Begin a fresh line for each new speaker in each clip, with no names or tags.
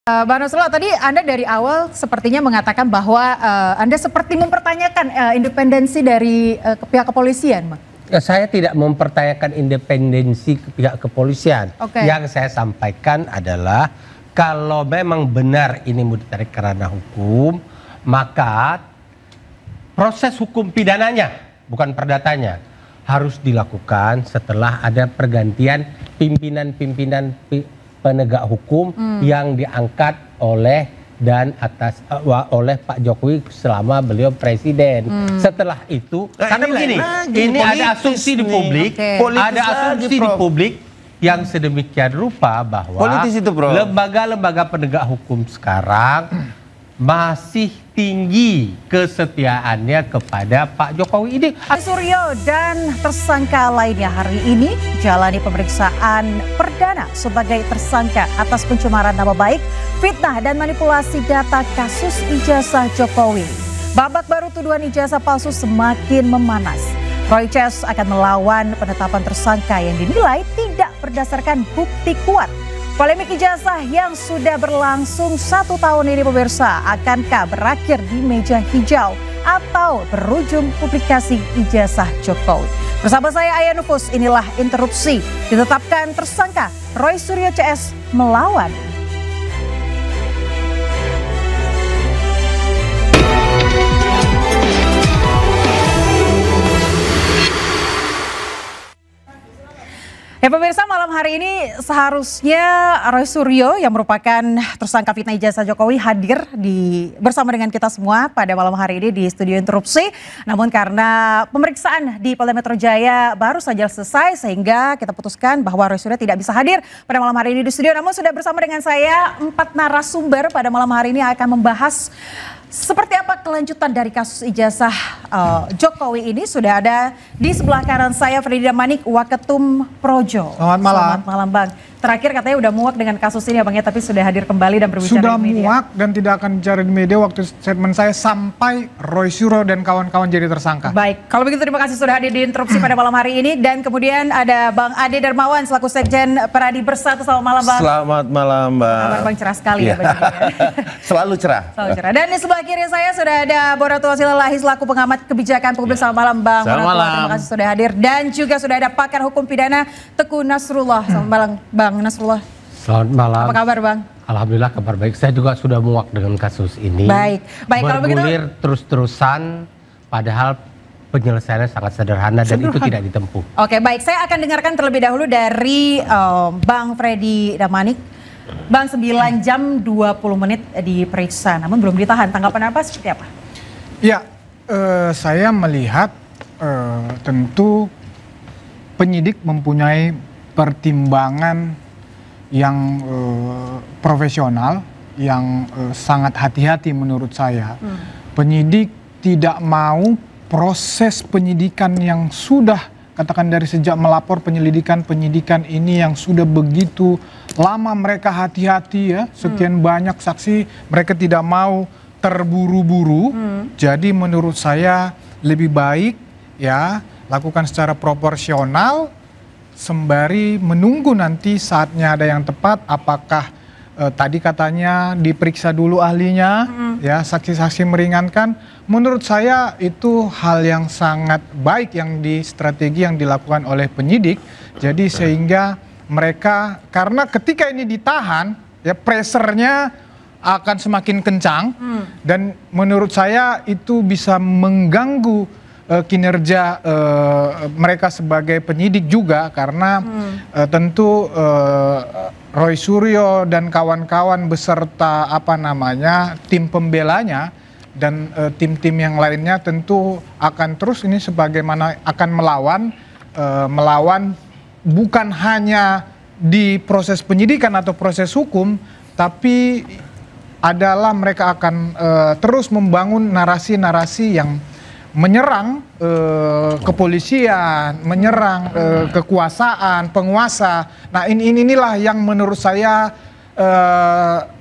Bang Nasrullah, tadi Anda dari awal sepertinya mengatakan bahwa Anda seperti mempertanyakan independensi dari pihak kepolisian, Bang.
Saya tidak mempertanyakan independensi pihak kepolisian. Yang saya sampaikan adalah kalau memang benar ini mau ditarik ke ranah hukum, maka proses hukum pidananya, bukan perdatanya, harus dilakukan setelah ada pergantian pimpinan-pimpinan penegak hukum yang diangkat oleh oleh Pak Jokowi selama beliau presiden. Setelah itu, karena begini, ini ada asumsi di publik, ada asumsi di publik yang sedemikian rupa bahwa lembaga-lembaga penegak hukum sekarang masih tinggi kesetiaannya kepada Pak Jokowi ini.
Suryo dan tersangka lainnya hari ini jalani pemeriksaan perdana sebagai tersangka atas pencemaran nama baik, fitnah dan manipulasi data kasus ijazah Jokowi. Babak baru tuduhan ijazah palsu semakin memanas. Roy Ces akan melawan penetapan tersangka yang dinilai tidak berdasarkan bukti kuat. Polemik ijazah yang sudah berlangsung 1 tahun ini pemirsa, akankah berakhir di meja hijau atau berujung publikasi ijazah Jokowi? Bersama saya Aya Nufus, inilah Interupsi. Ditetapkan tersangka Roy Suryo CS melawan. Ya pemirsa, malam hari ini seharusnya Roy Suryo yang merupakan tersangka fitnah ijazah Jokowi hadir bersama dengan kita semua pada malam hari ini di studio Interupsi. Namun karena pemeriksaan di Polda Metro Jaya baru saja selesai sehingga kita putuskan bahwa Roy Suryo tidak bisa hadir pada malam hari ini di studio. Namun sudah bersama dengan saya 4 narasumber pada malam hari ini akan membahas seperti apa kelanjutan dari kasus ijazah Jokowi ini. Sudah ada di sebelah kanan saya Freddy Damanik, Waketum Projo.
Selamat malam.
Selamat malam Bang. Terakhir katanya udah muak dengan kasus ini ya Bang ya, tapi sudah hadir kembali dan berbicara
sudah
di media.
Sudah muak dan tidak akan bicara di media waktu statement saya sampai Roy Suryo dan kawan-kawan jadi tersangka.
Baik, kalau begitu terima kasih sudah hadir di Interupsi pada malam hari ini. Dan kemudian ada Bang Ade Darmawan selaku Sekjen Peradi Bersatu. Selamat malam Bang.
Selamat malam Mbak.
Kabar Bang cerah sekali ya Bang.
Selalu cerah.
Selalu cerah. Dan di sebelah kiri saya sudah ada Borato Silalahi selaku pengamat kebijakan publik. Selamat malam Bang.
Selamat malam.
Terima kasih sudah hadir. Dan juga sudah ada pakar hukum pidana Teguh Nasrullah. Selamat malam Bang Nasrullah.
Selamat malam.
Apa kabar Bang?
Alhamdulillah kabar baik. Saya juga sudah muak dengan kasus ini.
Baik. Kalau begitu
bergulir terus-terusan padahal penyelesaiannya sangat sederhana dan itu tidak ditempuh.
Oke, baik. Saya akan dengarkan terlebih dahulu dari Bang Freddy Damanik. Bang, 9 jam 20 menit diperiksa namun belum ditahan. Tanggapan apa seperti apa?
Ya, saya melihat tentu penyidik mempunyai pertimbangan yang profesional, yang sangat hati-hati menurut saya. Penyidik tidak mau proses penyidikan yang sudah, katakan dari sejak melapor penyidikan ini yang sudah begitu lama mereka hati-hati ya, sekian banyak saksi, mereka tidak mau terburu-buru. Jadi menurut saya lebih baik ya lakukan secara proporsional sembari menunggu nanti saatnya ada yang tepat, apakah tadi katanya diperiksa dulu ahlinya, ya saksi-saksi meringankan. Menurut saya itu hal yang sangat baik strategi yang dilakukan oleh penyidik. Jadi sehingga mereka, karena ketika ini ditahan, ya pressernya akan semakin kencang dan menurut saya itu bisa mengganggu kinerja mereka sebagai penyidik juga karena tentu Roy Suryo dan kawan-kawan beserta tim pembelanya dan tim-tim yang lainnya tentu akan terus ini sebagaimana akan melawan bukan hanya di proses penyidikan atau proses hukum, tapi adalah mereka akan terus membangun narasi-narasi yang menyerang kepolisian, menyerang kekuasaan, penguasa. Nah inilah yang menurut saya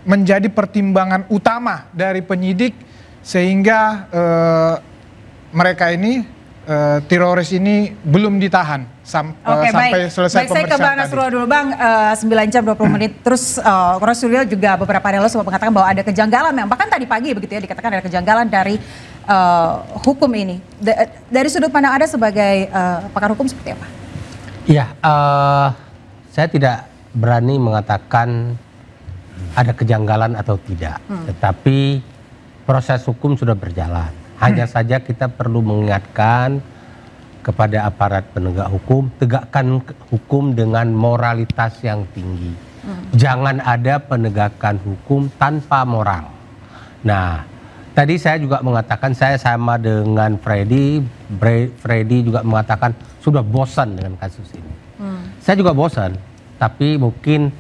menjadi pertimbangan utama dari penyidik sehingga mereka ini teroris ini belum ditahan sampai selesai pemeriksaan.
Baik, saya ke Bang Nasrullah dulu, Bang. 9 jam 20 menit. Terus Rosulio juga beberapa hari lalu sempat mengatakan bahwa ada kejanggalan, bahkan tadi pagi begitu ya, dikatakan ada kejanggalan dari hukum ini. Dari sudut pandang Anda sebagai pakar hukum seperti apa?
Iya, saya tidak berani mengatakan ada kejanggalan atau tidak, tetapi proses hukum sudah berjalan. Hanya saja kita perlu mengingatkan kepada aparat penegak hukum, tegakkan hukum dengan moralitas yang tinggi. Jangan ada penegakan hukum tanpa moral. Nah, tadi saya juga mengatakan, saya sama dengan Freddy juga mengatakan sudah bosan dengan kasus ini. Saya juga bosan, tapi mungkin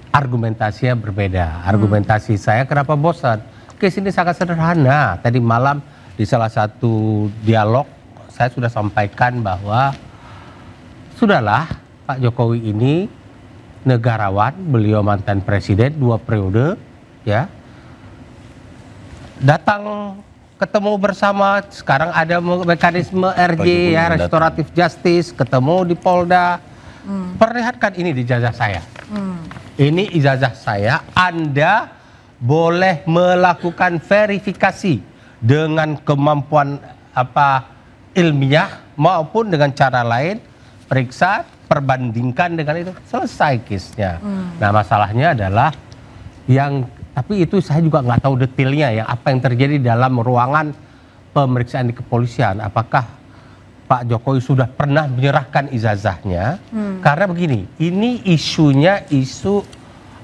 argumentasinya berbeda. Argumentasi saya kenapa bosan? Kes ini sangat sederhana. Tadi malam di salah satu dialog saya sudah sampaikan bahwa sudahlah, Pak Jokowi ini negarawan, beliau mantan presiden 2 periode, ya. Datang ketemu bersama, sekarang ada mekanisme RJ ya, restoratif justice, ketemu di Polda. Perlihatkan ini di ijazah saya. Ini ijazah saya, Anda boleh melakukan verifikasi dengan kemampuan ilmiah maupun dengan cara lain, periksa, perbandingkan dengan itu, selesai case-nya. Nah, masalahnya adalah tapi itu saya juga nggak tahu detailnya ya, apa yang terjadi dalam ruangan pemeriksaan di kepolisian. Apakah Pak Jokowi sudah pernah menyerahkan ijazahnya? Karena begini, ini isu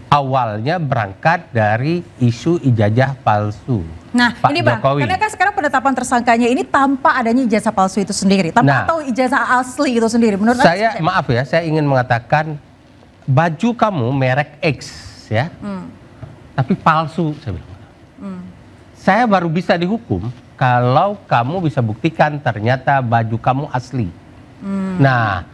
awalnya berangkat dari isu ijazah palsu.
Nah,
Pak
ini Bang,
Jokowi.
karena kan sekarang penetapan tersangkanya ini tanpa adanya ijazah palsu itu sendiri, tanpa atau ijazah asli itu sendiri. Menurut
saya, maaf ya, saya ingin mengatakan baju kamu merek X ya, tapi palsu, saya bilang. Saya baru bisa dihukum kalau kamu bisa buktikan ternyata baju kamu asli. Nah,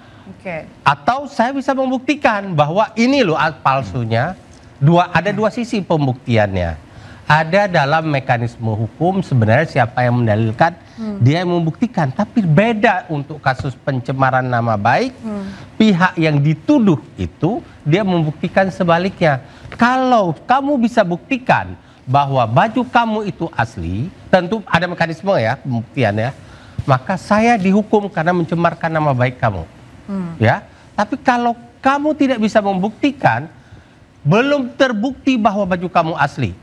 atau saya bisa membuktikan bahwa ini loh palsunya. Ada dua sisi pembuktiannya. Ada dalam mekanisme hukum sebenarnya siapa yang mendalilkan, dia yang membuktikan. Tapi beda untuk kasus pencemaran nama baik, pihak yang dituduh itu dia membuktikan sebaliknya. Kalau kamu bisa buktikan bahwa baju kamu itu asli, tentu ada mekanisme ya pembuktiannya, maka saya dihukum karena mencemarkan nama baik kamu. Ya, tapi kalau kamu tidak bisa membuktikan, belum terbukti bahwa baju kamu asli,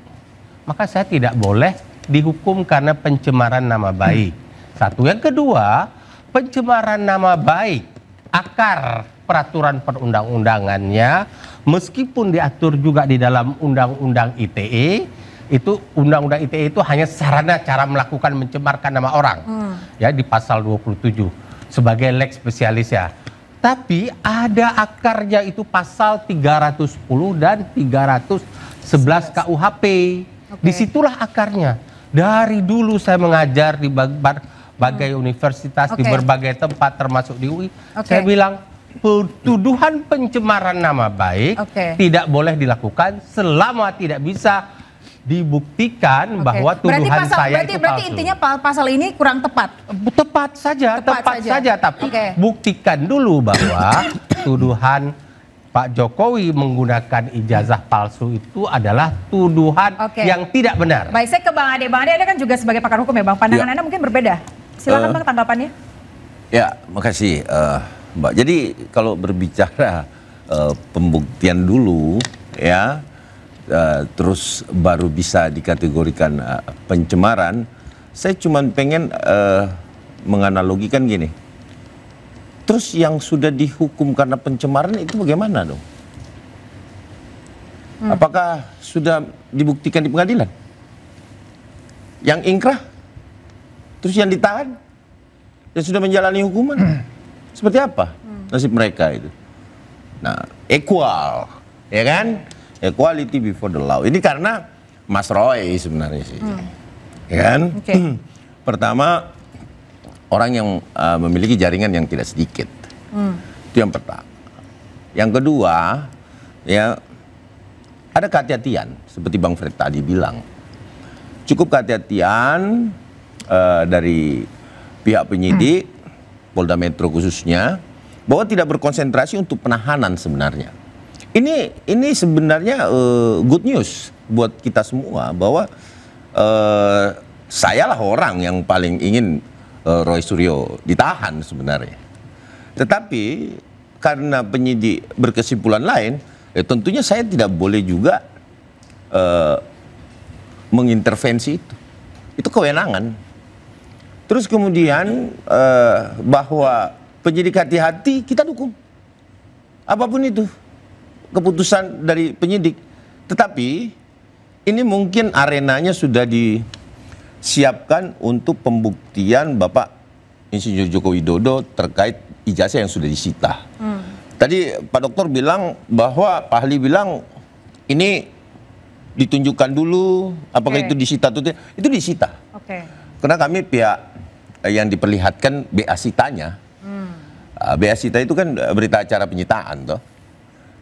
maka saya tidak boleh dihukum karena pencemaran nama baik. Satu. Yang kedua, pencemaran nama baik, akar peraturan perundang-undangannya, meskipun diatur juga di dalam Undang-Undang ITE, itu Undang-Undang ITE itu hanya sarana cara melakukan mencemarkan nama orang, ya, di pasal 27 sebagai lex specialis ya. Tapi ada akarnya, itu pasal 310 dan 311 KUHP. Disitulah akarnya. Dari dulu saya mengajar di berbagai universitas, di berbagai tempat termasuk di UI. Saya bilang tuduhan pencemaran nama baik tidak boleh dilakukan selama tidak bisa dibuktikan bahwa tuduhan saya itu palsu.
Berarti intinya pasal ini kurang tepat?
Tepat saja, tapi buktikan dulu bahwa tuduhan Pak Jokowi menggunakan ijazah palsu itu adalah tuduhan yang tidak benar.
Baik, saya ke Bang Ade. Bang Ade, Anda kan juga sebagai pakar hukum ya Bang, pandangan Anda mungkin berbeda. Silakan Bang tanggapannya.
Ya, makasih Mbak. Jadi kalau berbicara pembuktian dulu ya, terus baru bisa dikategorikan pencemaran, saya cuma pengen menganalogikan gini. Terus yang sudah dihukum karena pencemaran itu bagaimana dong? Apakah sudah dibuktikan di pengadilan? Yang ingkrah? Terus yang ditahan? Yang sudah menjalani hukuman? Seperti apa nasib mereka itu? Nah, equal, ya kan? Equality before the law. Ini karena Mas Roy sebenarnya sih, ya kan? Pertama, orang yang memiliki jaringan yang tidak sedikit, itu yang pertama. Yang kedua, ya ada kehati-hatian seperti Bang Fred tadi bilang. Cukup kehati-hatian dari pihak penyidik Polda Metro khususnya, bahwa tidak berkonsentrasi untuk penahanan sebenarnya. Ini sebenarnya good news buat kita semua, bahwa sayalah orang yang paling ingin Roy Suryo ditahan sebenarnya. Tetapi karena penyidik berkesimpulan lain, tentunya saya tidak boleh juga mengintervensi itu. Itu kewenangan. Terus kemudian bahwa penyidik hati-hati, kita dukung. Apapun itu keputusan dari penyidik. Tetapi ini mungkin arenanya sudah disiapkan untuk pembuktian Bapak Insinyur Joko Widodo terkait ijazah yang sudah disita. Tadi Pak Dokter bilang bahwa Pak ahli bilang ini ditunjukkan dulu apakah itu disita atau tidak. Itu disita. Karena kami pihak yang diperlihatkan BA Sitanya. BA Sita itu kan berita acara penyitaan toh.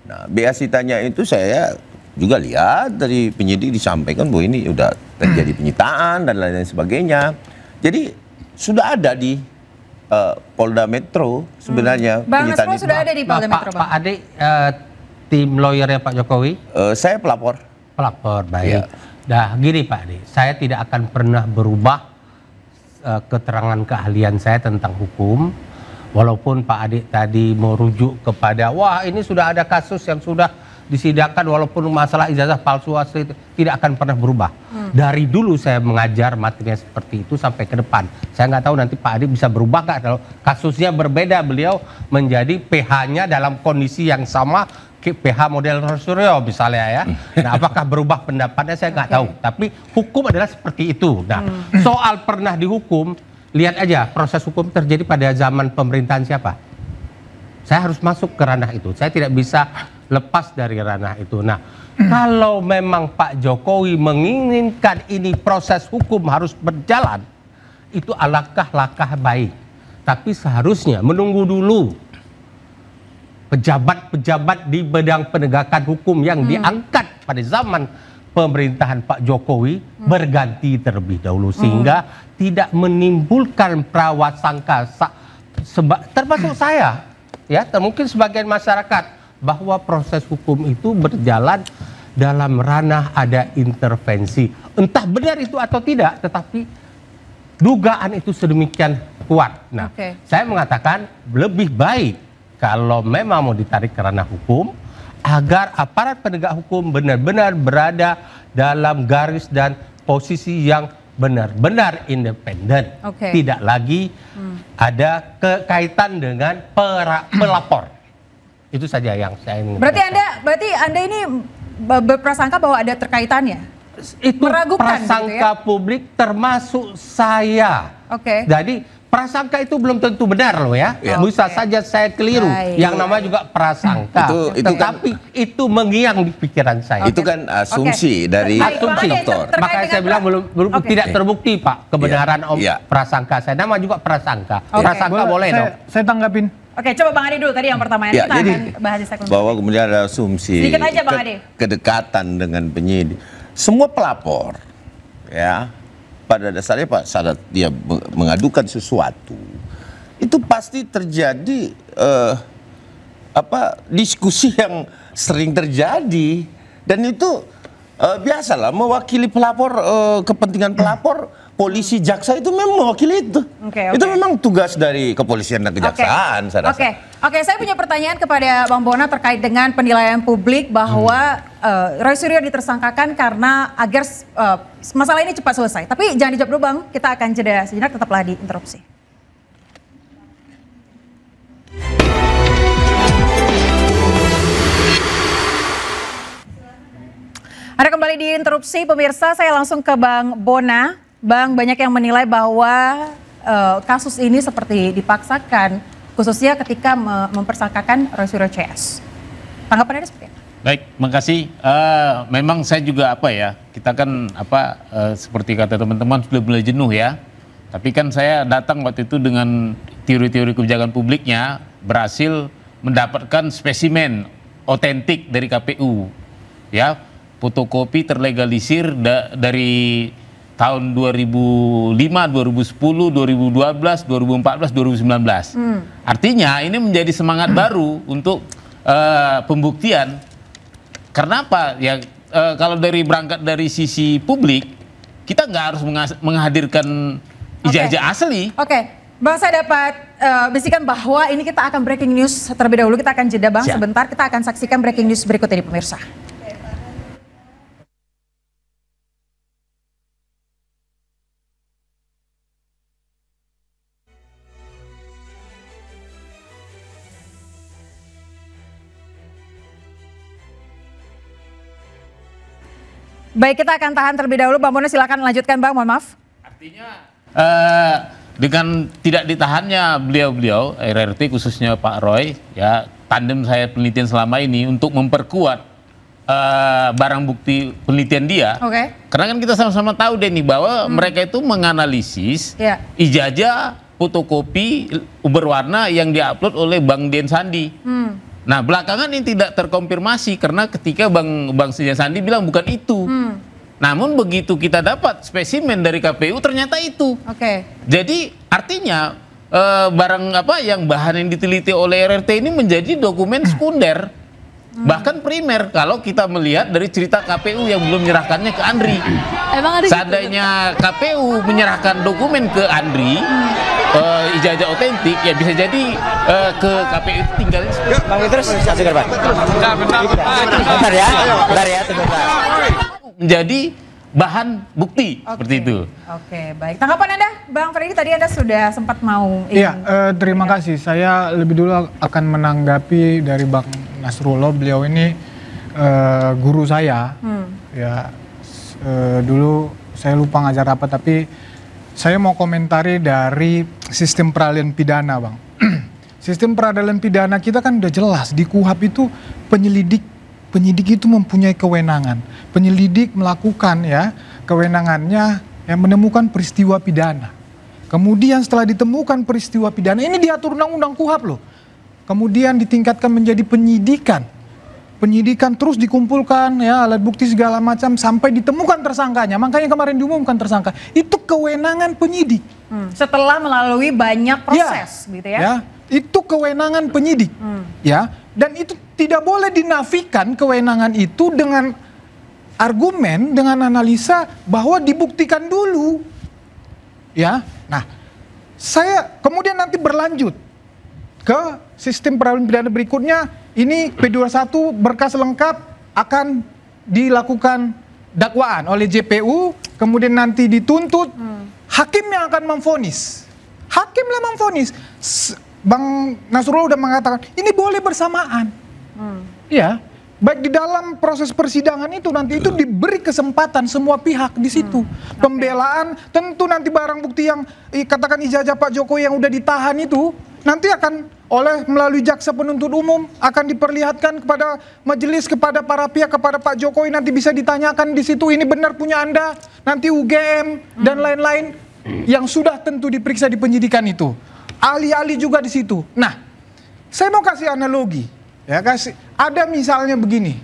Nah, BA Sitanya itu saya juga lihat dari penyidik disampaikan bahwa ini udah terjadi penyitaan dan lain-lain sebagainya. Jadi sudah ada di Polda Metro sebenarnya.
Bang Nasrul sudah ada di Polda Metro, Bang.
Pak Ade, tim lawyernya Pak Jokowi?
Saya pelapor.
Pelapor, baik.
Ya.
Nah, gini Pak Ade, saya tidak akan pernah berubah keterangan keahlian saya tentang hukum. Walaupun Pak Ade tadi merujuk kepada, wah ini sudah ada kasus yang sudah disidangkan walaupun masalah ijazah palsu asli itu tidak akan pernah berubah. Dari dulu saya mengajar materinya seperti itu sampai ke depan. Saya nggak tahu nanti Pak Ade bisa berubah nggak kalau kasusnya berbeda, beliau menjadi PH-nya dalam kondisi yang sama PH model Roy Suryo misalnya ya. Nah, apakah berubah pendapatnya saya nggak tahu. Tapi hukum adalah seperti itu. Nah, soal pernah dihukum, lihat aja proses hukum terjadi pada zaman pemerintahan siapa. Saya harus masuk ke ranah itu. Saya tidak bisa lepas dari ranah itu. Nah, kalau memang Pak Jokowi menginginkan ini proses hukum harus berjalan, itu langkah baik. Tapi seharusnya menunggu dulu pejabat-pejabat di bidang penegakan hukum yang diangkat pada zaman pemerintahan Pak Jokowi berganti terlebih dahulu sehingga tidak menimbulkan prasangka termasuk saya ya, mungkin sebagian masyarakat bahwa proses hukum itu berjalan dalam ranah ada intervensi. Entah benar itu atau tidak, tetapi dugaan itu sedemikian kuat. Nah, saya mengatakan lebih baik kalau memang mau ditarik ke ranah hukum, agar aparat penegak hukum benar-benar berada dalam garis dan posisi yang benar-benar independen. Tidak lagi ada kekaitan dengan pelapor. Itu saja yang saya ingin.
Berarti Anda ini berprasangka bahwa ada terkaitannya?
Itu prasangka gitu ya? Publik termasuk saya. Jadi prasangka itu belum tentu benar loh ya. Bisa saja saya keliru. Yang namanya juga prasangka. Tetapi itu mengiang di pikiran saya.
Itu kan asumsi dari dokter.
Makanya saya bilang belum tidak terbukti Pak kebenaran prasangka saya. Nama juga prasangka. Prasangka boleh dong.
Saya tanggapin.
Coba Bang Ade dulu tadi yang pertama kita akan bahas di segmen
bahwa kemudian ada asumsi
sedikit aja Bang Ade.
Kedekatan dengan penyidik. Semua pelapor ya pada dasarnya Pak saat dia mengadukan sesuatu itu pasti terjadi diskusi yang sering terjadi dan itu biasalah mewakili pelapor, kepentingan pelapor. Polisi, jaksa itu memang mewakili itu. Itu memang tugas dari kepolisian dan kejaksaan. Saya rasa.
Saya punya pertanyaan kepada Bang Bona terkait dengan penilaian publik bahwa Roy Suryo ditersangkakan karena agar masalah ini cepat selesai. Tapi jangan dijawab dulu Bang, kita akan jeda sejenak, tetaplah di interupsi. Ada kembali di interupsi pemirsa, saya langsung ke Bang Bona. Bang, banyak yang menilai bahwa kasus ini seperti dipaksakan, khususnya ketika mempersangkakan Roy Suryo CS. Tanggapannya seperti apa?
Baik, makasih. Memang saya juga kita kan seperti kata teman-teman sudah mulai jenuh ya. Tapi kan saya datang waktu itu dengan teori-teori kebijakan publiknya, berhasil mendapatkan spesimen otentik dari KPU, ya, fotokopi terlegalisir dari tahun 2005, 2010, 2012, 2014, 2019. Artinya ini menjadi semangat baru untuk pembuktian. Karena apa? Ya kalau berangkat dari sisi publik, kita nggak harus menghadirkan ijazah asli.
Oke. Bang, saya dapat bisikan bahwa ini kita akan breaking news terlebih dahulu. Kita akan jeda Bang sebentar. Kita akan saksikan breaking news berikut ini pemirsa. Baik, kita akan tahan terlebih dahulu. Bang Bono silakan lanjutkan Bang, mohon maaf.
Artinya dengan tidak ditahannya beliau-beliau RRT khususnya Pak Roy, ya tandem saya penelitian selama ini untuk memperkuat barang bukti penelitian dia. Karena kan kita sama-sama tahu Denny bahwa mereka itu menganalisis ijazah fotokopi berwarna yang diupload oleh Bang Dian Sandi. Nah belakangan ini tidak terkonfirmasi karena ketika Bang Dian Sandi bilang bukan itu. Namun begitu kita dapat spesimen dari KPU ternyata itu. Jadi artinya barang apa yang bahan yang diteliti oleh RRT ini menjadi dokumen sekunder, bahkan primer kalau kita melihat dari cerita KPU yang belum menyerahkannya ke Andri. Seandainya KPU menyerahkan dokumen ke Andri, ijazah otentik, ya bisa jadi ke KPU itu tinggal.
Bang Petrus, kasih korban. Bentar ya, sebentar.
Menjadi bahan bukti seperti itu.
Oke, baik. Tanggapan Anda, Bang Freddy, tadi Anda sudah sempat mau.
Iya, terima kasih. Saya lebih dulu akan menanggapi dari Bang Nasrullah. Beliau ini guru saya. Ya, dulu saya lupa ngajar apa, tapi saya mau komentari dari sistem peradilan pidana, Bang. Sistem peradilan pidana kita kan udah jelas di KUHP itu penyidik itu mempunyai kewenangan. Penyelidik melakukan ya kewenangannya yang menemukan peristiwa pidana. Kemudian setelah ditemukan peristiwa pidana, ini diatur undang-undang KUHP loh. Kemudian ditingkatkan menjadi penyidikan. Penyidikan terus dikumpulkan ya alat bukti segala macam sampai ditemukan tersangkanya. Makanya kemarin diumumkan tersangka. Itu kewenangan penyidik.
Setelah melalui banyak proses gitu ya.
Itu kewenangan penyidik. Ya, dan itu tidak boleh dinafikan kewenangan itu dengan argumen, dengan analisa bahwa dibuktikan dulu. Ya. Nah, saya kemudian nanti berlanjut ke sistem peradilan pidana berikutnya. Ini P21 berkas lengkap akan dilakukan dakwaan oleh JPU, kemudian nanti dituntut, hakim yang akan memvonis. Hakimlah memvonis. Bang Nasrullah udah mengatakan ini boleh bersamaan. Ya, baik di dalam proses persidangan itu nanti itu diberi kesempatan semua pihak di situ. Pembelaan tentu nanti barang bukti yang katakan ijazah Pak Jokowi yang udah ditahan itu nanti akan melalui jaksa penuntut umum akan diperlihatkan kepada majelis, kepada para pihak, kepada Pak Jokowi, nanti bisa ditanyakan di situ ini benar punya Anda, nanti UGM dan lain-lain yang sudah tentu diperiksa di penyidikan itu. Ahli-ahli juga di situ. Nah, saya mau kasih analogi. Ya, ada misalnya begini.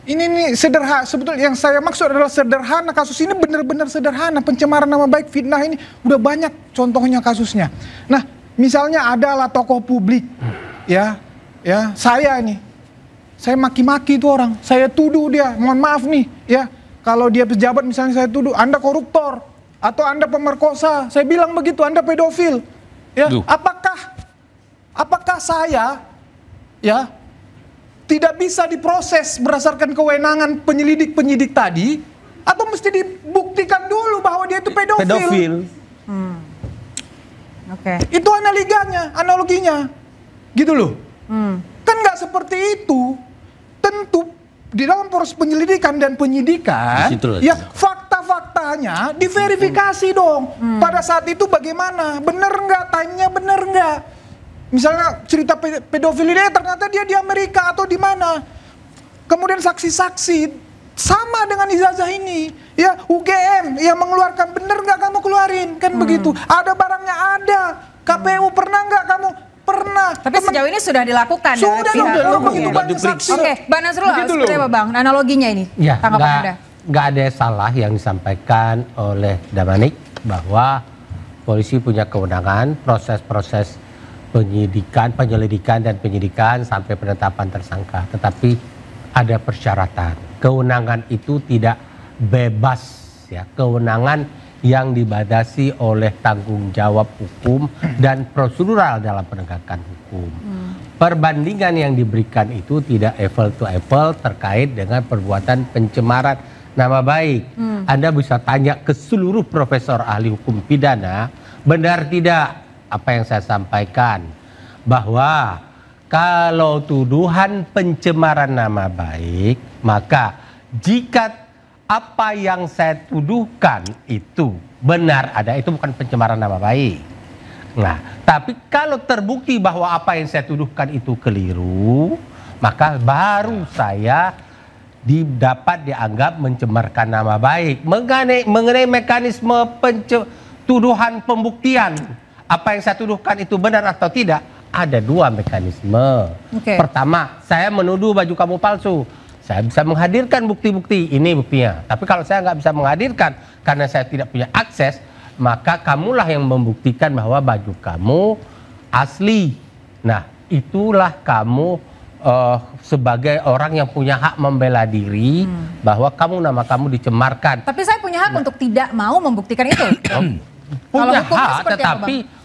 Ini nih sederhana, sebetulnya yang saya maksud adalah sederhana, kasus ini benar-benar sederhana. Pencemaran nama baik, fitnah ini udah banyak contohnya kasusnya. Nah, misalnya adalah tokoh publik, ya saya maki-maki itu orang, saya tuduh dia, mohon maaf nih, ya kalau dia pejabat misalnya saya tuduh Anda koruptor atau Anda pemerkosa, saya bilang begitu, Anda pedofil, ya apakah saya ya tidak bisa diproses berdasarkan kewenangan penyidik tadi, atau mesti dibuktikan dulu bahwa dia itu pedofil. Itu analoginya, gitu loh. Kan nggak seperti itu. Tentu di dalam proses penyelidikan dan penyidikan, ya fakta-faktanya diverifikasi dong. Pada saat itu bagaimana? Bener nggak? Time-nya bener nggak? Misalnya cerita pedofil ini ternyata dia di Amerika atau di mana. Kemudian saksi-saksi sama dengan ijazah ini. Ya UGM yang mengeluarkan, bener nggak kamu keluarin? Kan begitu. Ada barangnya ada. KPU pernah nggak kamu? Pernah.
Tapi sejauh ini sudah dilakukan.
Sudah begitu banyak saksi.
Oke, Bang Nasrullah, seperti apa Bang? Analoginya ini,
ya,
tanggapan Anda?
nggak ada salah yang disampaikan oleh Damanik bahwa polisi punya kewenangan proses-proses penyelidikan dan penyidikan sampai penetapan tersangka. Tetapi ada persyaratan. Kewenangan itu tidak bebas, ya. Kewenangan yang dibatasi oleh tanggung jawab hukum dan prosedural dalam penegakan hukum. Perbandingan yang diberikan itu tidak apple to apple terkait dengan perbuatan pencemaran nama baik. Anda bisa tanya ke seluruh profesor ahli hukum pidana, benar tidak apa yang saya sampaikan, bahwa kalau tuduhan pencemaran nama baik, maka jika apa yang saya tuduhkan itu benar ada, itu bukan pencemaran nama baik. Nah, tapi kalau terbukti bahwa apa yang saya tuduhkan itu keliru, maka baru saya dapat dianggap mencemarkan nama baik. Mengenai mekanisme tuduhan pembuktian, apa yang saya tuduhkan itu benar atau tidak, ada dua mekanisme. Pertama, saya menuduh baju kamu palsu. Saya bisa menghadirkan bukti-bukti, ini buktinya. Tapi kalau saya nggak bisa menghadirkan karena saya tidak punya akses, maka kamulah yang membuktikan bahwa baju kamu asli. Nah, itulah kamu sebagai orang yang punya hak membela diri bahwa nama kamu dicemarkan.
Tapi saya punya hak untuk tidak mau membuktikan itu.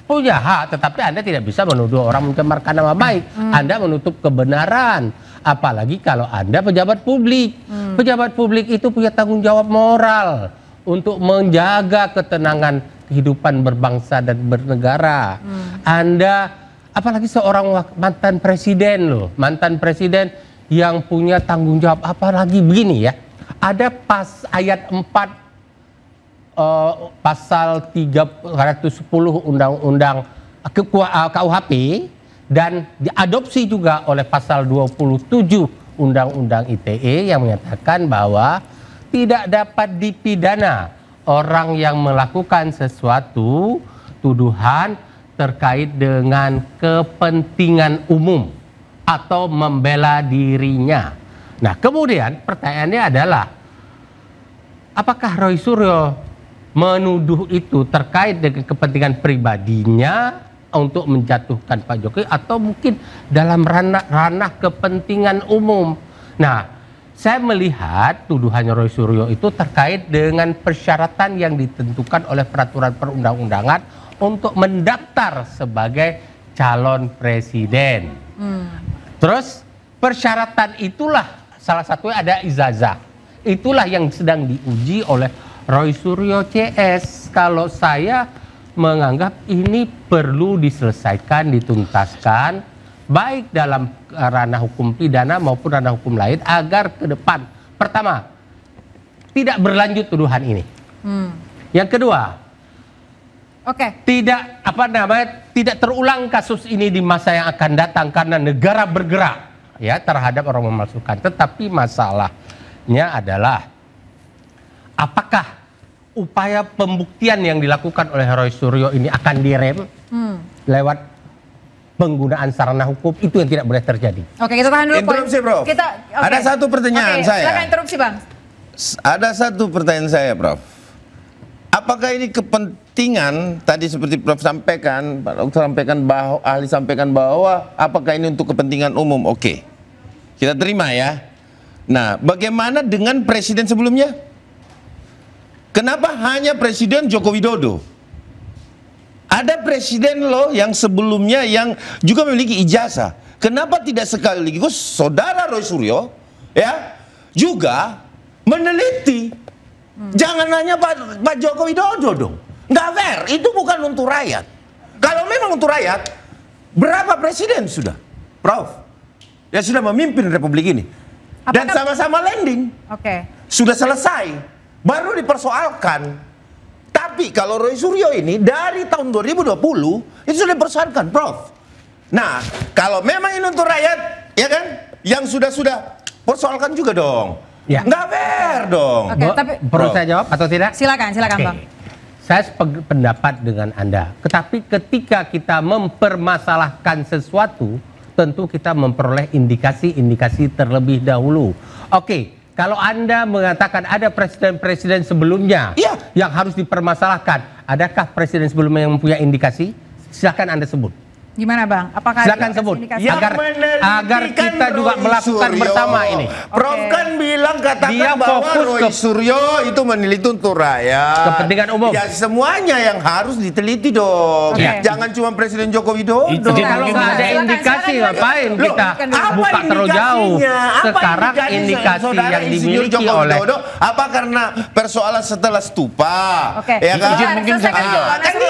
Punya hak, tetapi Anda tidak bisa menuduh orang mencemarkan nama baik. Anda menutup kebenaran. Apalagi kalau Anda pejabat publik. Pejabat publik itu punya tanggung jawab moral untuk menjaga ketenangan kehidupan berbangsa dan bernegara. Anda, apalagi seorang mantan presiden loh, mantan presiden yang punya tanggung jawab, apalagi begini ya. Ada ayat 4 pasal 310 Undang-Undang KUHP dan diadopsi juga oleh pasal 27 Undang-Undang ITE yang menyatakan bahwa tidak dapat dipidana orang yang melakukan sesuatu tuduhan terkait dengan kepentingan umum atau membela dirinya. Nah, kemudian pertanyaannya adalah apakah Roy Suryo menuduh itu terkait dengan kepentingan pribadinya untuk menjatuhkan Pak Jokowi atau mungkin dalam ranah kepentingan umum. Nah, saya melihat tuduhannya Roy Suryo itu terkait dengan persyaratan yang ditentukan oleh peraturan perundang-undangan untuk mendaftar sebagai calon presiden. Terus persyaratan itulah salah satunya ada ijazah. Itulah yang sedang diuji oleh Roy Suryo CS. Kalau saya menganggap ini perlu diselesaikan, dituntaskan, baik dalam ranah hukum pidana maupun ranah hukum lain, agar ke depan, pertama, tidak berlanjut tuduhan ini. Yang kedua, tidak terulang kasus ini di masa yang akan datang karena negara bergerak ya terhadap orang memalsukan. Tetapi masalahnya adalah apakah upaya pembuktian yang dilakukan oleh Roy Suryo ini akan direm lewat penggunaan sarana hukum, itu yang tidak boleh terjadi.
Oke, kita tahan dulu.
Interupsi, Prof. Ada satu pertanyaan saya.
Silakan interupsi, Bang.
Ada satu pertanyaan saya, Prof. Apakah ini kepentingan tadi seperti Prof sampaikan, Pak Dokter sampaikan bahwa ahli sampaikan bahwa apakah ini untuk kepentingan umum? Oke. Kita terima ya. Nah, bagaimana dengan presiden sebelumnya? Kenapa hanya Presiden Joko Widodo? Ada presiden loh yang sebelumnya yang juga memiliki ijazah. Kenapa tidak sekaligus saudara Roy Suryo ya juga meneliti? Jangan hanya Pak Joko Widodo dong. Nggak fair, itu bukan untuk rakyat. Kalau memang untuk rakyat, berapa presiden sudah, Prof? Ya sudah memimpin republik ini. Dan sama-sama landing. Sudah selesai, baru dipersoalkan. Tapi kalau Roy Suryo ini dari tahun 2020 itu sudah dipersoalkan, Prof. Nah, kalau memang ini untuk rakyat, ya kan, yang sudah persoalkan juga dong. Ya. Nggak fair dong.
Tapi
perlu saya jawab atau tidak?
Silakan Bang.
Saya sependapat dengan Anda. Tetapi ketika kita mempermasalahkan sesuatu, tentu kita memperoleh indikasi-indikasi terlebih dahulu. Kalau Anda mengatakan ada presiden-presiden sebelumnya yang harus dipermasalahkan, adakah presiden sebelumnya yang mempunyai indikasi? Silakan Anda sebut.
Gimana Bang? Apakah
silakan sebut agar kita juga melakukan bersama ini.
Prof kan bilang katakan bahwa Roy Suryo itu meneliti untuk rakyat.
Kepentingan umum.
Ya semuanya yang harus diteliti dong. Jangan cuma Presiden Joko Widodo.
Kalau nggak ada indikasi ngapain kita buka terlalu jauh. Sekarang indikasi yang dimiliki oleh
apa karena persoalan setelah stupa?
Ya kan?
Mungkin kan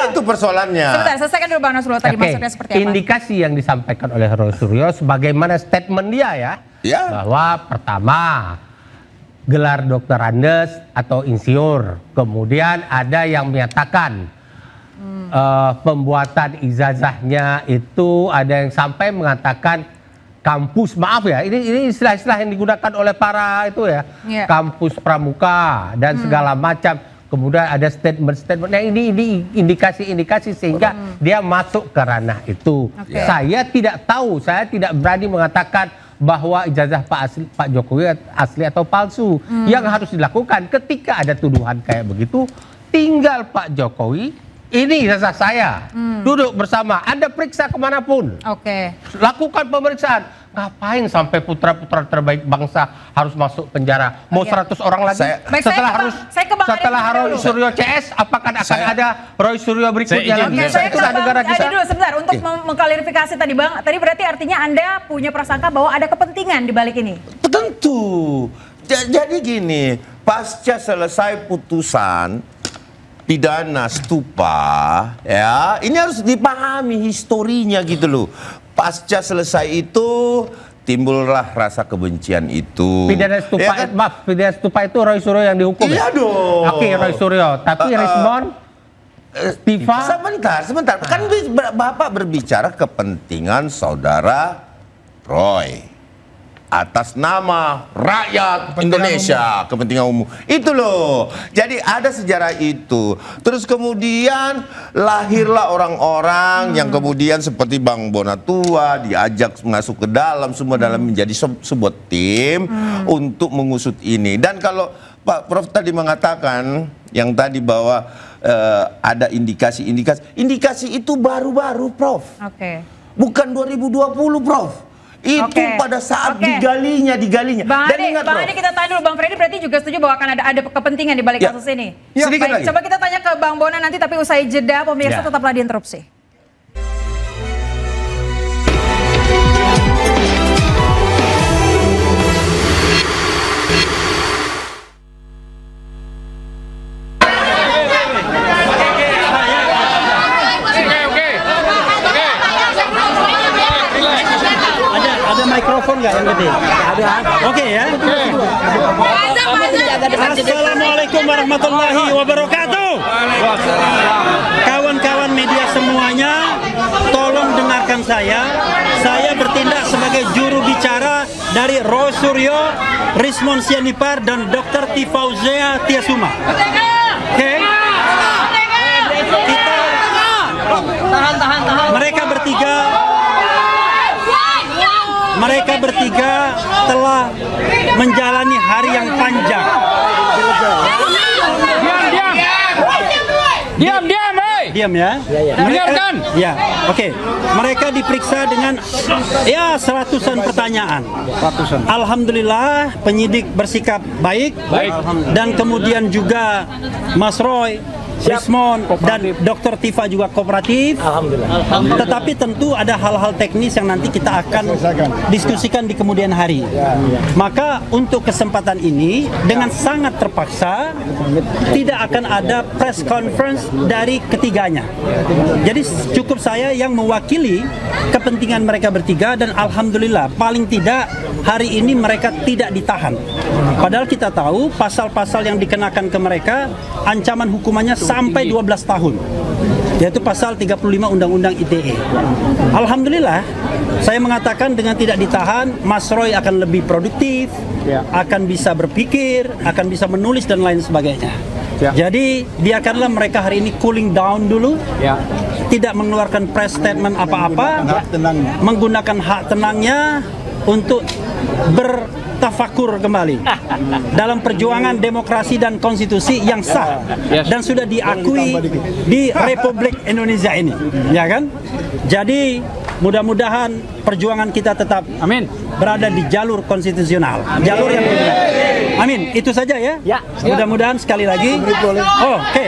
itu persoalannya.
Sebentar, selesaikan dulu Bang Nasrullah tadi maksudnya seperti apa?
Indikasi yang disampaikan oleh Roy Suryo sebagaimana statement dia bahwa pertama gelar Dr. Andes atau insinyur, kemudian ada yang menyatakan pembuatan ijazahnya itu ada yang sampai mengatakan kampus, maaf ya, ini istilah-istilah yang digunakan oleh para itu ya, kampus pramuka dan segala macam. Kemudian ada statement-statement, nah ini indikasi-indikasi sehingga dia masuk ke ranah itu. Saya tidak tahu, saya tidak berani mengatakan bahwa ijazah Pak Jokowi asli atau palsu. Yang harus dilakukan ketika ada tuduhan kayak begitu, tinggal Pak Jokowi, ini ijazah saya, duduk bersama, Anda periksa kemanapun. Lakukan pemeriksaan. Ngapain sampai putra-putra terbaik bangsa harus masuk penjara? Mau 100 orang lagi? Setelah Roy Suryo CS, apakah akan ada Roy Suryo berikutnya lagi?
Saya ke Bang Adi dulu sebentar untuk mengklarifikasi tadi Bang. Tadi berarti artinya Anda punya prasangka bahwa ada kepentingan di balik ini?
Tentu. Jadi gini, pasca selesai putusan pidana stupa, ya ini harus dipahami historinya gitu loh. Pasca selesai itu timbullah rasa kebencian itu.
Pidana stupa, maaf, pidana stupa itu Roy Suryo yang dihukum.
Iya dong.
Oke, Roy Suryo, tapi Rismon, Tifa.
Sebentar. Kan Bapak berbicara kepentingan saudara Roy. Atas nama rakyat Indonesia, kepentingan umum. Itu loh. Jadi ada sejarah itu. Terus kemudian lahirlah orang-orang yang kemudian seperti Bang Bonatua diajak masuk ke dalam, semua dalam menjadi sebuah tim untuk mengusut ini. Dan kalau Pak Prof tadi mengatakan yang tadi bahwa ada indikasi itu baru-baru Prof. Bukan 2020 Prof. Itu pada saat digalinya.
Bang Adi kita tanya dulu, Bang Freddy berarti juga setuju bahwa akan ada kepentingan di balik kasus ini?
Sedikit lagi.
Coba kita tanya ke Bang Bona nanti, tapi usai jeda pemirsa tetaplah di interupsi.
Mikrofon nggak yang gede? Ada. Oke ya. Assalamualaikum warahmatullahi wabarakatuh. Kawan-kawan media semuanya, tolong dengarkan saya. Saya bertindak sebagai juru bicara dari Roy Suryo, Rismon Sianipar, dan Dr. Tifauzia Tiasuma. Oke. Mereka bertiga telah menjalani hari yang panjang. Diam ya. Mendengarkan. Ya, oke. Mereka diperiksa dengan seratusan pertanyaan. Alhamdulillah penyidik bersikap baik. Dan kemudian juga Mas Roy, Rismon dan Dr. Tifa juga kooperatif. Alhamdulillah. Tetapi tentu ada hal-hal teknis yang nanti kita akan diskusikan di kemudian hari. Maka untuk kesempatan ini dengan sangat terpaksa tidak akan ada press conference dari ketiganya. Jadi cukup saya yang mewakili kepentingan mereka bertiga, dan alhamdulillah paling tidak hari ini mereka tidak ditahan. Padahal kita tahu pasal-pasal yang dikenakan ke mereka ancaman hukumannya sampai 12 tahun, yaitu pasal 35 Undang-Undang ITE. Alhamdulillah, saya mengatakan dengan tidak ditahan, Mas Roy akan lebih produktif, akan bisa berpikir, akan bisa menulis dan lain sebagainya. Jadi biarkanlah mereka hari ini cooling down dulu, tidak mengeluarkan press statement apa-apa, menggunakan hak tenangnya untuk tafakur kembali dalam perjuangan demokrasi dan konstitusi yang sah dan sudah diakui di Republik Indonesia ini, ya kan? Jadi mudah-mudahan perjuangan kita tetap berada di jalur konstitusional, jalur yang benar. Amin. Itu saja ya. Mudah-mudahan sekali lagi. Oke.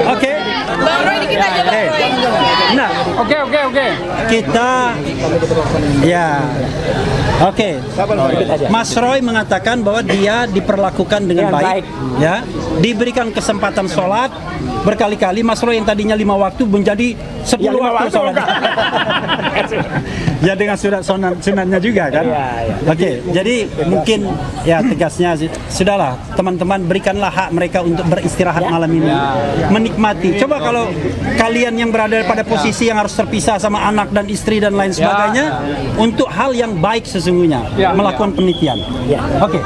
Oke. Nah, oke. Kita ya. Oke. Mas Roy mengatakan bahwa dia diperlakukan dengan baik, ya. Diberikan kesempatan sholat berkali-kali. Mas Roy yang tadinya 5 waktu menjadi 10 waktu sholat. Ya dengan sunatnya juga kan. Oke, jadi mungkin ya tegasnya sudahlah teman-teman, berikanlah hak mereka untuk beristirahat malam ini, menikmati. Coba kalau kalian yang berada pada posisi yang harus terpisah sama anak dan istri dan lain sebagainya, untuk hal yang baik sesungguhnya melakukan penelitian. Oke.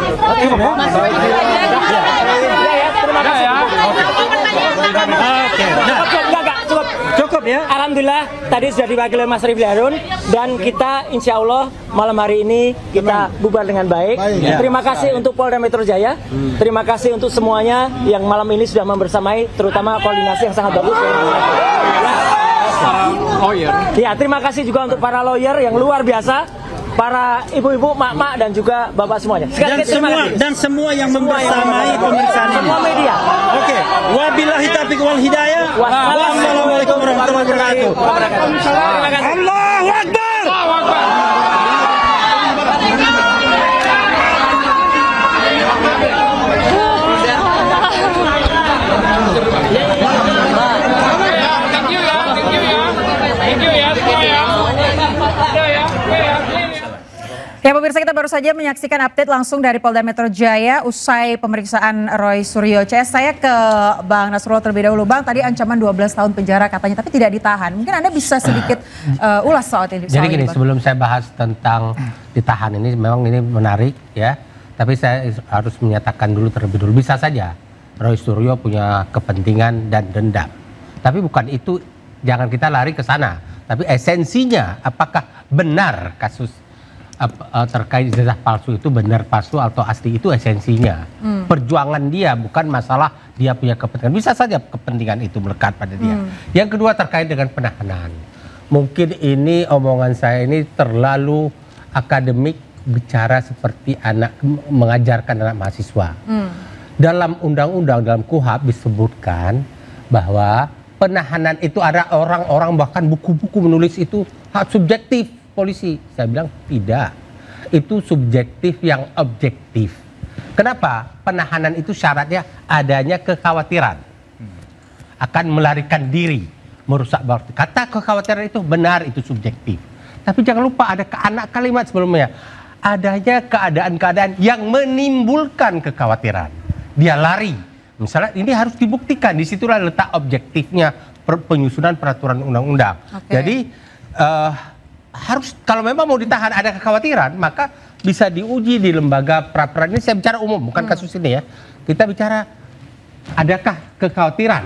Cukup ya.
Alhamdulillah tadi sudah diwakili Mas Rifli Harun dan kita insya Allah malam hari ini kita bubar dengan baik. Terima kasih untuk Polda Metro Jaya. Terima kasih untuk semuanya yang malam ini sudah membersamai, terutama koordinasi yang sangat bagus. Ya, terima kasih juga untuk para lawyer yang luar biasa, para ibu-ibu, mak-mak dan juga bapak semuanya.
Dan semua yang membersamai pemeriksaan ini.
Semua media.
Oke. Wabillahi taufiq wal hidayah. Wassalamualaikum warahmatullahi wabarakatuh. Allahu Akbar.
Ya pemirsa, kita baru saja menyaksikan update langsung dari Polda Metro Jaya usai pemeriksaan Roy Suryo CS. Saya ke Bang Nasrullah terlebih dahulu. Bang, tadi ancaman 12 tahun penjara katanya, tapi tidak ditahan. Mungkin Anda bisa sedikit ulas soal ini.
Jadi gini, sebelum saya bahas tentang ditahan ini, memang ini menarik ya. Tapi saya harus menyatakan dulu terlebih dulu, bisa saja Roy Suryo punya kepentingan dan dendam. Tapi bukan itu, jangan kita lari ke sana. Tapi esensinya, apakah benar kasus terkait ijazah palsu itu benar palsu atau asli, itu esensinya. Perjuangan dia, bukan masalah dia punya kepentingan. Bisa saja kepentingan itu melekat pada dia. Yang kedua terkait dengan penahanan. Mungkin ini omongan saya ini terlalu akademik, bicara seperti anak mengajarkan anak mahasiswa. Dalam undang-undang, dalam KUHP disebutkan bahwa penahanan itu ada orang-orang, bahkan buku-buku menulis itu hak subjektif polisi. Saya bilang tidak, itu subjektif yang objektif. Kenapa? Penahanan itu syaratnya adanya kekhawatiran akan melarikan diri, merusak bukti. Kata kekhawatiran itu benar, itu subjektif. Tapi jangan lupa ada anak kalimat sebelumnya, adanya keadaan-keadaan yang menimbulkan kekhawatiran. Dia lari. Misalnya ini harus dibuktikan, disitulah letak objektifnya penyusunan peraturan undang-undang. Jadi harus, kalau memang mau ditahan ada kekhawatiran, maka bisa diuji di lembaga pra-peradilan. Ini saya bicara umum, bukan kasus ini ya. Kita bicara adakah kekhawatiran.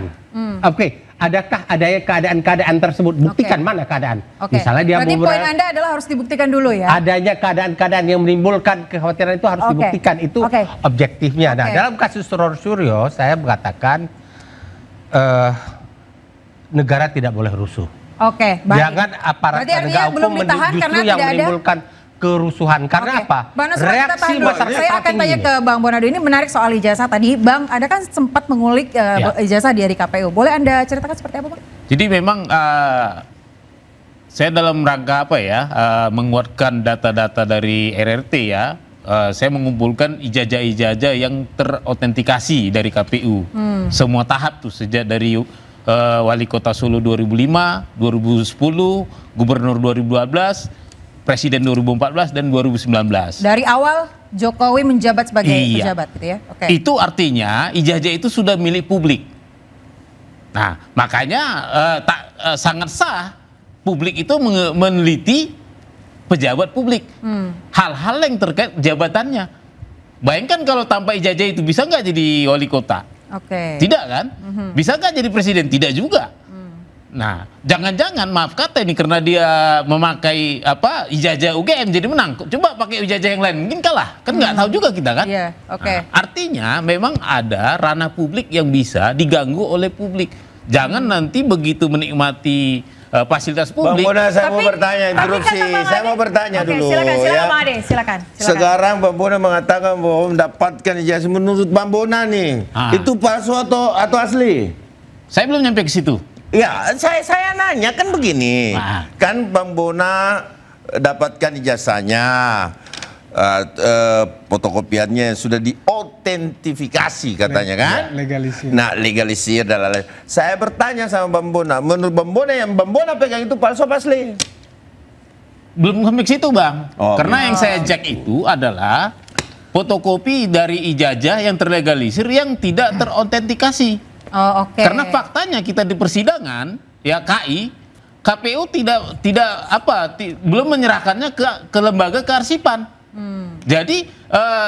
Adakah adanya keadaan-keadaan tersebut, buktikan mana keadaan. Misalnya dia
berarti poin Anda adalah harus dibuktikan dulu ya.
Adanya keadaan-keadaan yang menimbulkan kekhawatiran itu harus dibuktikan, itu objektifnya. Nah, dalam kasus Roy Suryo saya mengatakan negara tidak boleh rusuh.
Baik.
Jangan aparat penegak hukum justru yang menimbulkan kerusuhan. Karena apa?
Bang Nasrullah, reaksi masyarakat. Saya akan tanya ke Bang Bonado, ini menarik soal ijazah tadi. Bang, Anda kan sempat mengulik ijazah dari KPU. Boleh Anda ceritakan seperti apa, Bang?
Jadi memang saya dalam rangka apa ya, menguatkan data-data dari RRT ya, saya mengumpulkan ijazah-ijazah yang terautentikasi dari KPU. Semua tahap tuh, sejak dari Wali Kota Solo 2005, 2010, Gubernur 2012, Presiden 2014 dan 2019. Dari
awal Jokowi menjabat sebagai pejabat gitu ya.
Itu artinya ijazah itu sudah milik publik. Nah, makanya sangat sah publik itu meneliti pejabat publik. Hal-hal yang terkait jabatannya. Bayangkan kalau tanpa ijazah itu bisa nggak jadi wali kota? Tidak kan? Bisa nggak jadi presiden? Tidak juga. Nah, jangan-jangan maaf kata ini karena dia memakai ijazah UGM jadi menang. Coba pakai ijazah yang lain mungkin kalah. Kan nggak tahu juga kita kan.
Iya, oke.
Nah, artinya memang ada ranah publik yang bisa diganggu oleh publik. Jangan nanti begitu menikmati fasilitas publik.
Bang Bona, saya mau bertanya interupsi. Saya mau bertanya dulu.
Silakan,
ya.
Bang Ade, silakan.
Sekarang Bang Bona mengatakan bahwa mendapatkan ijazah menurut Bang Bona nih, itu palsu atau asli?
Saya belum nyampe ke situ.
Ya, saya nanya kan begini, kan Bang Bona dapatkan ijazahnya, fotokopiannya sudah diautentifikasi katanya kan?
Legalisir.
Nah, legalisir dan lain-lain. Saya bertanya sama Bang Bona, menurut Bang Bona yang Bang Bona pegang itu palsu apa asli?
Belum sampai ke situ, Bang.
Oh,
karena yang saya cek itu adalah fotokopi dari ijazah yang terlegalisir yang tidak terautentikasi.
Oh, oke.
Karena faktanya kita di persidangan ya KPU belum menyerahkannya ke lembaga kearsipan. Jadi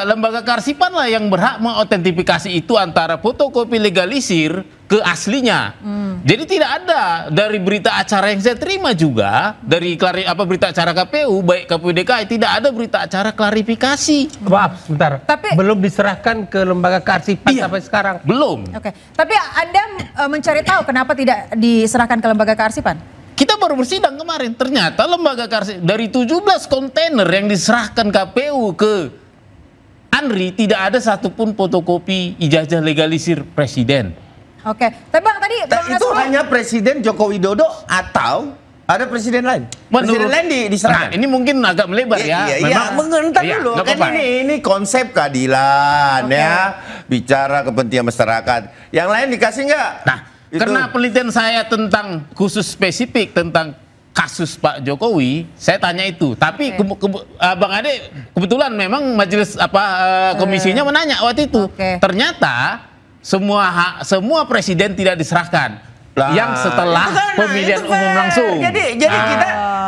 lembaga kearsipan lah yang berhak mengautentifikasi itu antara fotokopi legalisir ke aslinya. Jadi tidak ada dari berita acara yang saya terima juga dari berita acara KPU baik KPU DKI tidak ada berita acara klarifikasi.
Maaf sebentar.
Tapi
belum diserahkan ke lembaga kearsipan sampai sekarang.
Belum.
Oke. Tapi Anda mencari tahu kenapa tidak diserahkan ke lembaga kearsipan?
Kita baru bersidang kemarin, ternyata lembaga kearsipan dari 17 kontainer yang diserahkan KPU ke Andri tidak ada satupun fotokopi ijazah legalisir presiden.
Oke, tapi Bang tadi
itu hanya Presiden Joko Widodo atau ada presiden lain? Presiden lain diserahkan.
Nah, ini mungkin agak melebar ya.
Iya, mengentar dulu. Kan ini konsep keadilan ya, bicara kepentingan masyarakat. Yang lain dikasih nggak?
Nah, karena penelitian saya tentang khusus spesifik tentang kasus Pak Jokowi, saya tanya itu. Tapi Bang Ade kebetulan memang majelis komisinya menanya waktu itu. Ternyata semua presiden tidak diserahkan. Yang setelah pemilihan umum langsung.
Jadi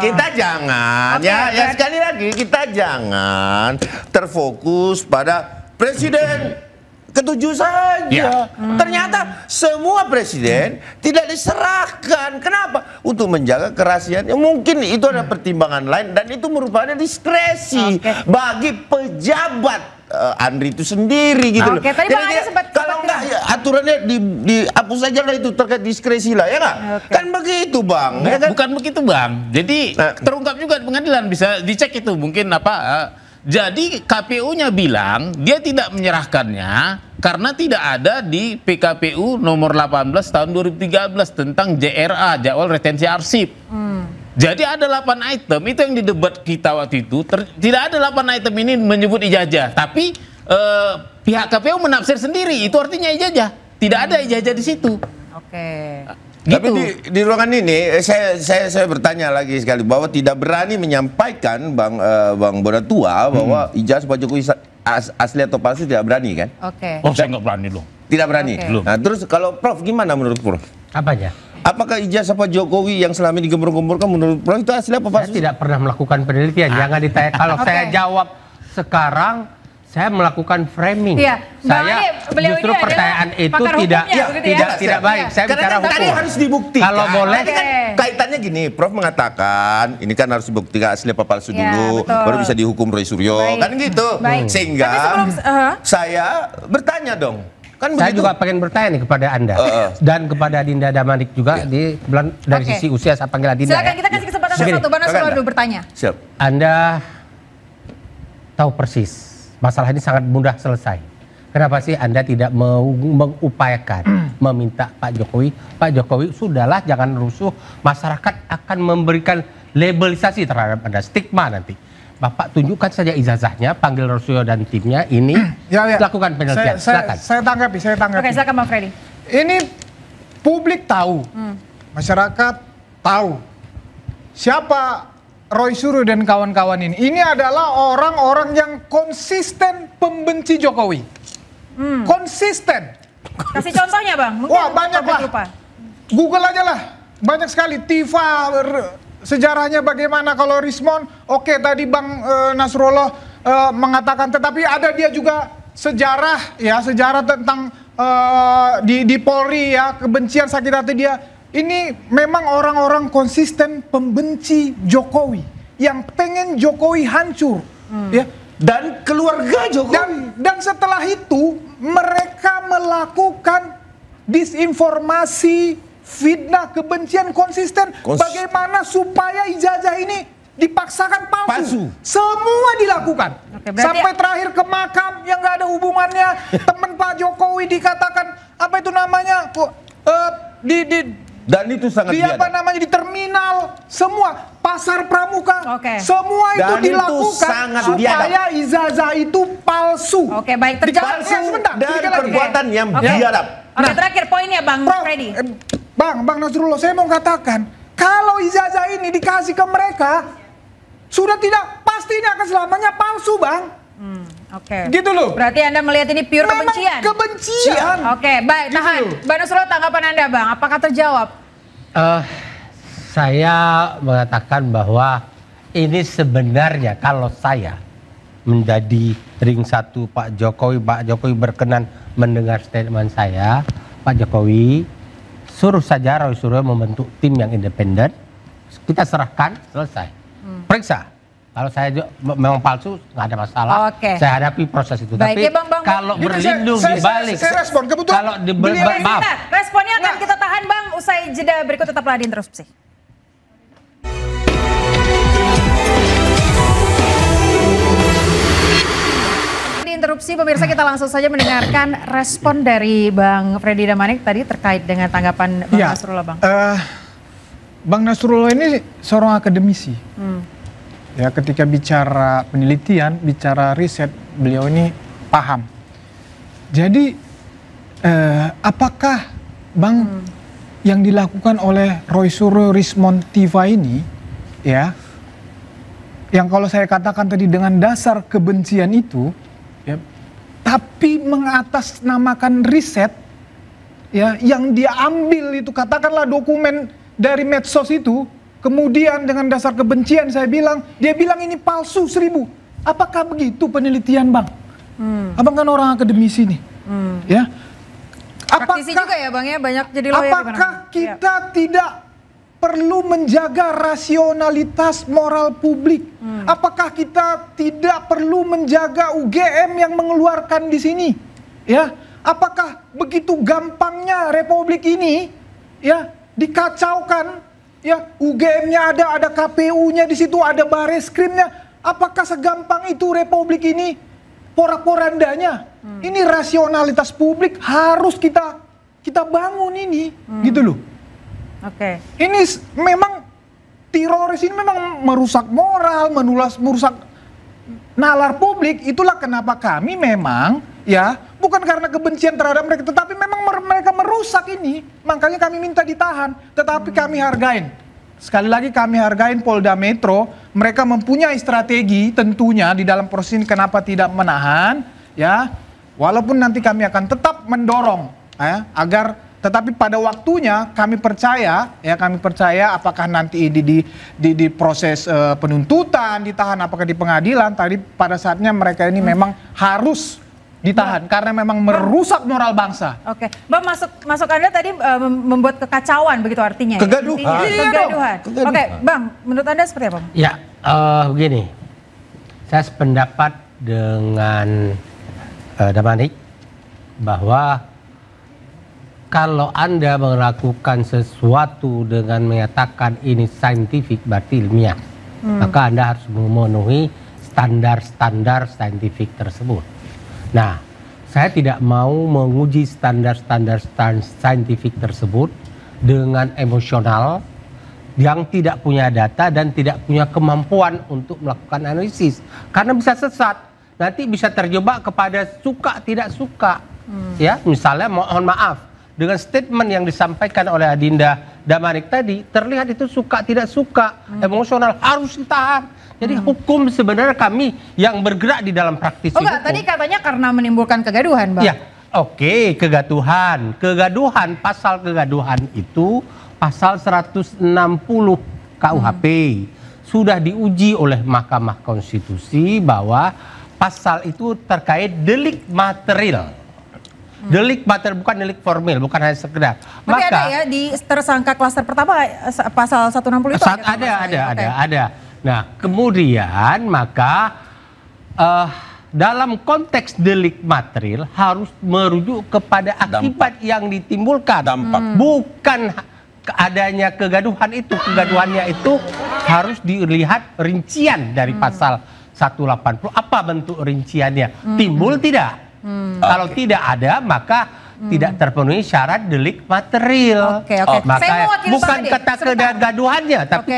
kita jangan ya sekali lagi kita jangan terfokus pada presiden ketujuh saja. Ternyata semua presiden tidak diserahkan. Kenapa? Untuk menjaga kerahasiaan. Mungkin itu ada pertimbangan lain dan itu merupakan diskresi bagi pejabat Andri itu sendiri gitu loh.
Tadi Bang Ade
kalau enggak ya, aturannya dihapus saja lah itu terkait diskresi lah ya nggak? Kan begitu Bang. Ya kan?
Bukan begitu Bang. Jadi terungkap juga di pengadilan bisa dicek itu mungkin jadi KPU-nya bilang dia tidak menyerahkannya karena tidak ada di PKPU nomor 18 tahun 2013 tentang JRA, jadwal retensi arsip. Jadi ada 8 item, itu yang didebat kita waktu itu. Tidak ada 8 item ini menyebut ijazah, tapi pihak KPU menafsir sendiri, itu artinya ijazah. Tidak ada ijazah di situ. Gitu.
Tapi di ruangan ini saya bertanya lagi sekali bahwa tidak berani menyampaikan Bang Bona Tua bahwa ijazah Pak Jokowi asli atau palsu tidak berani kan?
Oh saya nggak berani loh.
Tidak berani. Nah terus kalau Prof gimana menurut Prof?
Apanya?
Apakah ijazah Pak Jokowi yang selama ini digembor-gemborkan menurut Prof itu asli apa palsu?
Saya tidak pernah melakukan penelitian. Jangan ditanya. Kalau saya jawab sekarang, saya melakukan framing. Saya justru pertanyaan itu tidak baik. Saya bicara hukum.
Tadi harus dibuktikan.
Kalau boleh.
Kan kaitannya gini, Prof mengatakan ini kan harus dibuktikan asli apa palsu dulu, baru bisa dihukum Roy Suryo, kan gitu. Sehingga saya bertanya dong. Kan
saya juga pengen bertanya nih kepada Anda dan kepada Dinda Damanik juga dari sisi usia saya panggil Dinda.
Silakan kita kasih kesempatan satu, Bang Nasrullah bertanya.
Siap.
Anda tahu persis masalah ini sangat mudah selesai. Kenapa sih Anda tidak mengupayakan meminta Pak Jokowi sudahlah jangan rusuh, masyarakat akan memberikan labelisasi terhadap Anda, stigma nanti. Bapak tunjukkan saja ijazahnya, panggil Rosuyo dan timnya ini lakukan penelitian. Silakan.
Saya tanggapi.
Oke, silakan Bang Freddy.
Ini publik tahu, masyarakat tahu siapa Roy Suryo dan kawan-kawan ini. Ini adalah orang-orang yang konsisten pembenci Jokowi. Konsisten.
Kasih contohnya Bang.
Wah banyak lah. Google aja lah. Banyak sekali. Tifa sejarahnya bagaimana kalau Rismon. Oke tadi Bang Nasrullah mengatakan. Tetapi ada dia juga sejarah tentang di Polri ya. Kebencian sakit hati dia. ini memang orang-orang konsisten pembenci Jokowi yang pengen Jokowi hancur, ya.
Dan keluarga Jokowi.
Dan setelah itu mereka melakukan disinformasi, fitnah, kebencian konsisten. Bagaimana supaya ijazah ini dipaksakan palsu. Semua dilakukan. Sampai terakhir ke makam yang nggak ada hubungannya. Teman Pak Jokowi dikatakan apa itu namanya?
Dan itu sangat
di apa namanya di terminal, semua pasar pramuka, semua itu
dan
dilakukan
itu
supaya ijazah itu palsu.
Oke, baik, terjawab.
Dan perbuatan yang biadab.
Oke, terakhir poinnya Bang Freddy.
Bang Nasrullah, saya mau katakan kalau ijazah ini dikasih ke mereka sudah tidak pasti ini akan selamanya palsu, Bang.
Oke.
Gitu loh.
Berarti Anda melihat ini pure
memang
kebencian.
Kebencian.
Oke, baik, tahan. Bang Nasrullah, tanggapan Anda, Bang, apakah terjawab?
Saya mengatakan bahwa ini sebenarnya kalau saya menjadi ring satu Pak Jokowi berkenan mendengar statement saya, Pak Jokowi suruh saja Roy Suryo membentuk tim yang independen, kita serahkan, selesai. Periksa. Kalau saya memang palsu, nggak ada masalah. Saya hadapi proses itu.
Baik,
tapi
ya, Bang.
kalau berlindung di balik,
saya respon kebetulan.
Kalau maaf,
responnya akan kita tahan, Bang. Usai jeda berikut, tetaplah di Interupsi. Di Interupsi, pemirsa, kita langsung saja mendengarkan respon dari Bang Freddy Damanik tadi terkait dengan tanggapan Bang Nasrullah, Bang.
Bang Nasrullah ini seorang akademisi. Ya, ketika bicara penelitian, bicara riset, beliau ini paham. Jadi, apakah Bang yang dilakukan oleh Roy Suryo Rismontiva ini, ya, yang kalau saya katakan tadi dengan dasar kebencian itu, ya, tapi mengatasnamakan riset, ya, yang dia ambil itu katakanlah dokumen dari medsos itu. Kemudian dengan dasar kebencian dia bilang ini palsu 1000. Apakah begitu penelitian, Bang? Abang kan orang akademisi nih, ya.
Praktisi juga ya, Bang, ya, banyak jadi lawyer.
Apakah kita tidak perlu menjaga rasionalitas moral publik? Apakah kita tidak perlu menjaga UGM yang mengeluarkan di sini? Ya, apakah begitu gampangnya Republik ini, ya, dikacaukan? Ya, UGM-nya ada KPU-nya di situ, ada Bareskrimnya. Apakah segampang itu Republik ini porak-porandanya? Ini rasionalitas publik harus kita bangun ini, gitu loh.
Oke.
Ini memang teroris ini memang merusak moral, merusak nalar publik. Itulah kenapa kami memang, ya, bukan karena kebencian terhadap mereka, tetapi memang mereka merusak ini. Makanya kami minta ditahan, tetapi kami hargain. Sekali lagi kami hargain Polda Metro, mereka mempunyai strategi tentunya di dalam proses ini kenapa tidak menahan, ya. Walaupun nanti kami akan tetap mendorong, ya, agar, tetapi pada waktunya kami percaya, ya, apakah nanti ini di proses penuntutan, ditahan, apakah di pengadilan, tadi pada saatnya mereka ini memang harus ditahan karena memang merusak moral bangsa.
Oke, Bang, masuk Anda tadi membuat kekacauan, begitu artinya? Kegaduhan. Oke, Bang, menurut Anda seperti apa?
Ya, begini, saya sependapat dengan Damanik bahwa kalau Anda melakukan sesuatu dengan menyatakan ini saintifik, berarti ilmiah, maka Anda harus memenuhi standar-standar saintifik tersebut. Nah, saya tidak mau menguji standar-standar saintifik tersebut dengan emosional yang tidak punya data dan tidak punya kemampuan untuk melakukan analisis. Karena bisa sesat, nanti bisa terjebak kepada suka tidak suka. Ya, misalnya mohon maaf, dengan statement yang disampaikan oleh Adinda Damanik tadi, terlihat itu suka tidak suka, emosional, harus ditahan. Jadi hukum sebenarnya kami yang bergerak di dalam praktisi hukum.
Tadi katanya karena menimbulkan kegaduhan, Bang.
Ya, oke, kegaduhan. Pasal kegaduhan itu pasal 160 KUHP. Sudah diuji oleh Mahkamah Konstitusi bahwa pasal itu terkait delik material. Delik material, bukan delik formil, bukan hanya sekedar.
Tapi maka ada ya di tersangka klaster pertama pasal 160 itu
ada. Nah, kemudian maka dalam konteks delik material harus merujuk kepada akibat yang ditimbulkan, bukan adanya kegaduhan itu. Kegaduhannya itu harus dilihat rincian dari pasal 180. Apa bentuk rinciannya? Timbul tidak? Kalau tidak ada, maka tidak terpenuhi syarat delik material. Maka bukan kata kegaduhannya, tapi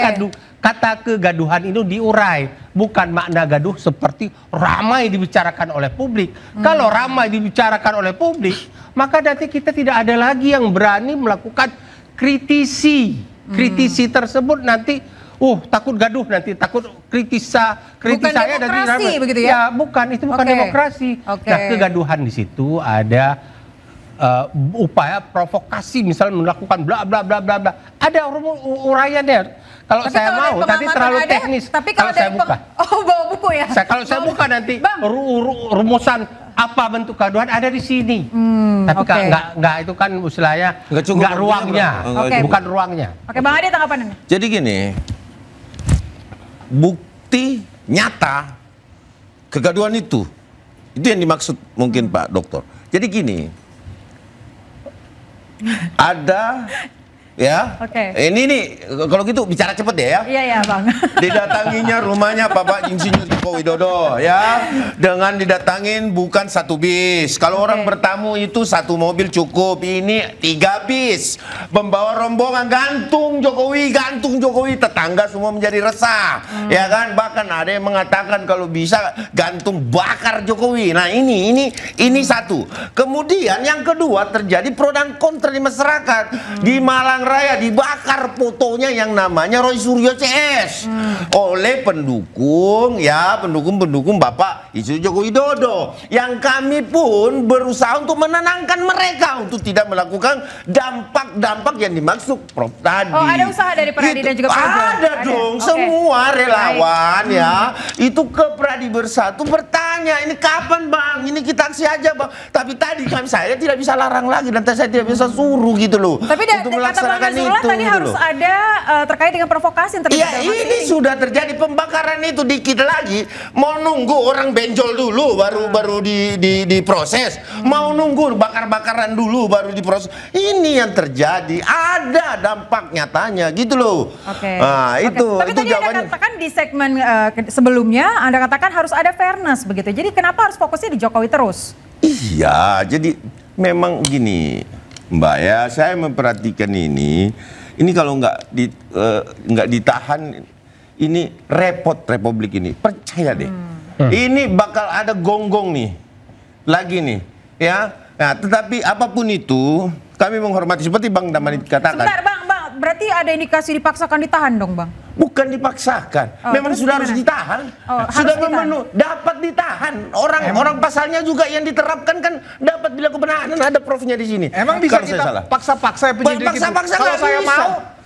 kata kegaduhan itu diurai. Bukan makna gaduh seperti ramai dibicarakan oleh publik. Kalau ramai dibicarakan oleh publik, maka nanti kita tidak ada lagi yang berani melakukan kritisi tersebut nanti takut gaduh, nanti takut kritis saya
nanti begitu ya?
Bukan, itu bukan demokrasi. Nah, kegaduhan di situ ada upaya provokasi, misalnya melakukan bla bla bla bla bla, ada uraiannya. Kalau saya mau nanti terlalu teknis.
Tapi kalau saya buka bawa buku ya,
kalau saya buka nanti rumusan apa bentuk kegaduhan ada di sini. Tapi nggak itu kan istilahnya nggak ruangnya, bukan ruangnya.
Bang Ade tanggapannya.
Jadi gini, bukti nyata kegaduhan itu yang dimaksud mungkin Pak Dokter. Jadi gini, ada ini nih kalau gitu bicara cepet ya.
Iya Bang.
Didatanginya rumahnya Bapak Insinyur Joko Widodo ya, dengan didatangin bukan 1 bis. Kalau orang bertamu itu 1 mobil cukup, ini 3 bis. Membawa rombongan gantung Jokowi, tetangga semua menjadi resah. Ya kan, bahkan ada yang mengatakan kalau bisa gantung bakar Jokowi. Nah, ini satu. Kemudian yang kedua terjadi pro dan kontra di masyarakat. Di Malang Raya dibakar fotonya yang namanya Roy Suryo CS oleh pendukung Bapak Insinyur Joko Widodo, yang kami pun berusaha untuk menenangkan mereka untuk tidak melakukan dampak yang dimaksud Prof tadi.
Ada usaha dari Pradi dan juga Projo?
Ada dong, semua relawan itu ke Pradi Bersatu bertanya, ini kapan Bang? Ini kita aksi aja Bang. Tapi tadi kan saya tidak bisa larang lagi dan saya tidak bisa suruh gitu loh.
Tapi untuk melaksanakan itu tadi harus ada terkait dengan provokasi yang terjadi.
Iya, ini sudah terjadi pembakaran itu, dikit lagi mau nunggu orang benjol dulu baru diproses. Mau nunggu bakar-bakaran dulu baru diproses. Ini yang terjadi, ada dampak nyatanya gitu loh. Nah, itu
Tapi tadi Anda katakan di segmen sebelumnya Anda katakan harus ada fairness begitu. Jadi kenapa harus fokusnya di Jokowi terus?
Iya, jadi memang gini Mbak ya, saya memperhatikan ini kalau nggak ditahan, ini repot Republik ini, percaya deh. Ini bakal ada gonggong nih, lagi nih, ya. Nah, tetapi apapun itu, kami menghormati seperti Bang Damani katakan.
Sebentar Bang, berarti ada indikasi dipaksakan ditahan dong Bang?
Bukan dipaksakan, memang sudah harus ditahan. Sudah memenuhi, dapat ditahan. Orang pasalnya juga yang diterapkan kan dapat bila kebenaran, ada profnya di sini.
Emang bisa kita paksa-paksa penyidik itu? Kalau saya mau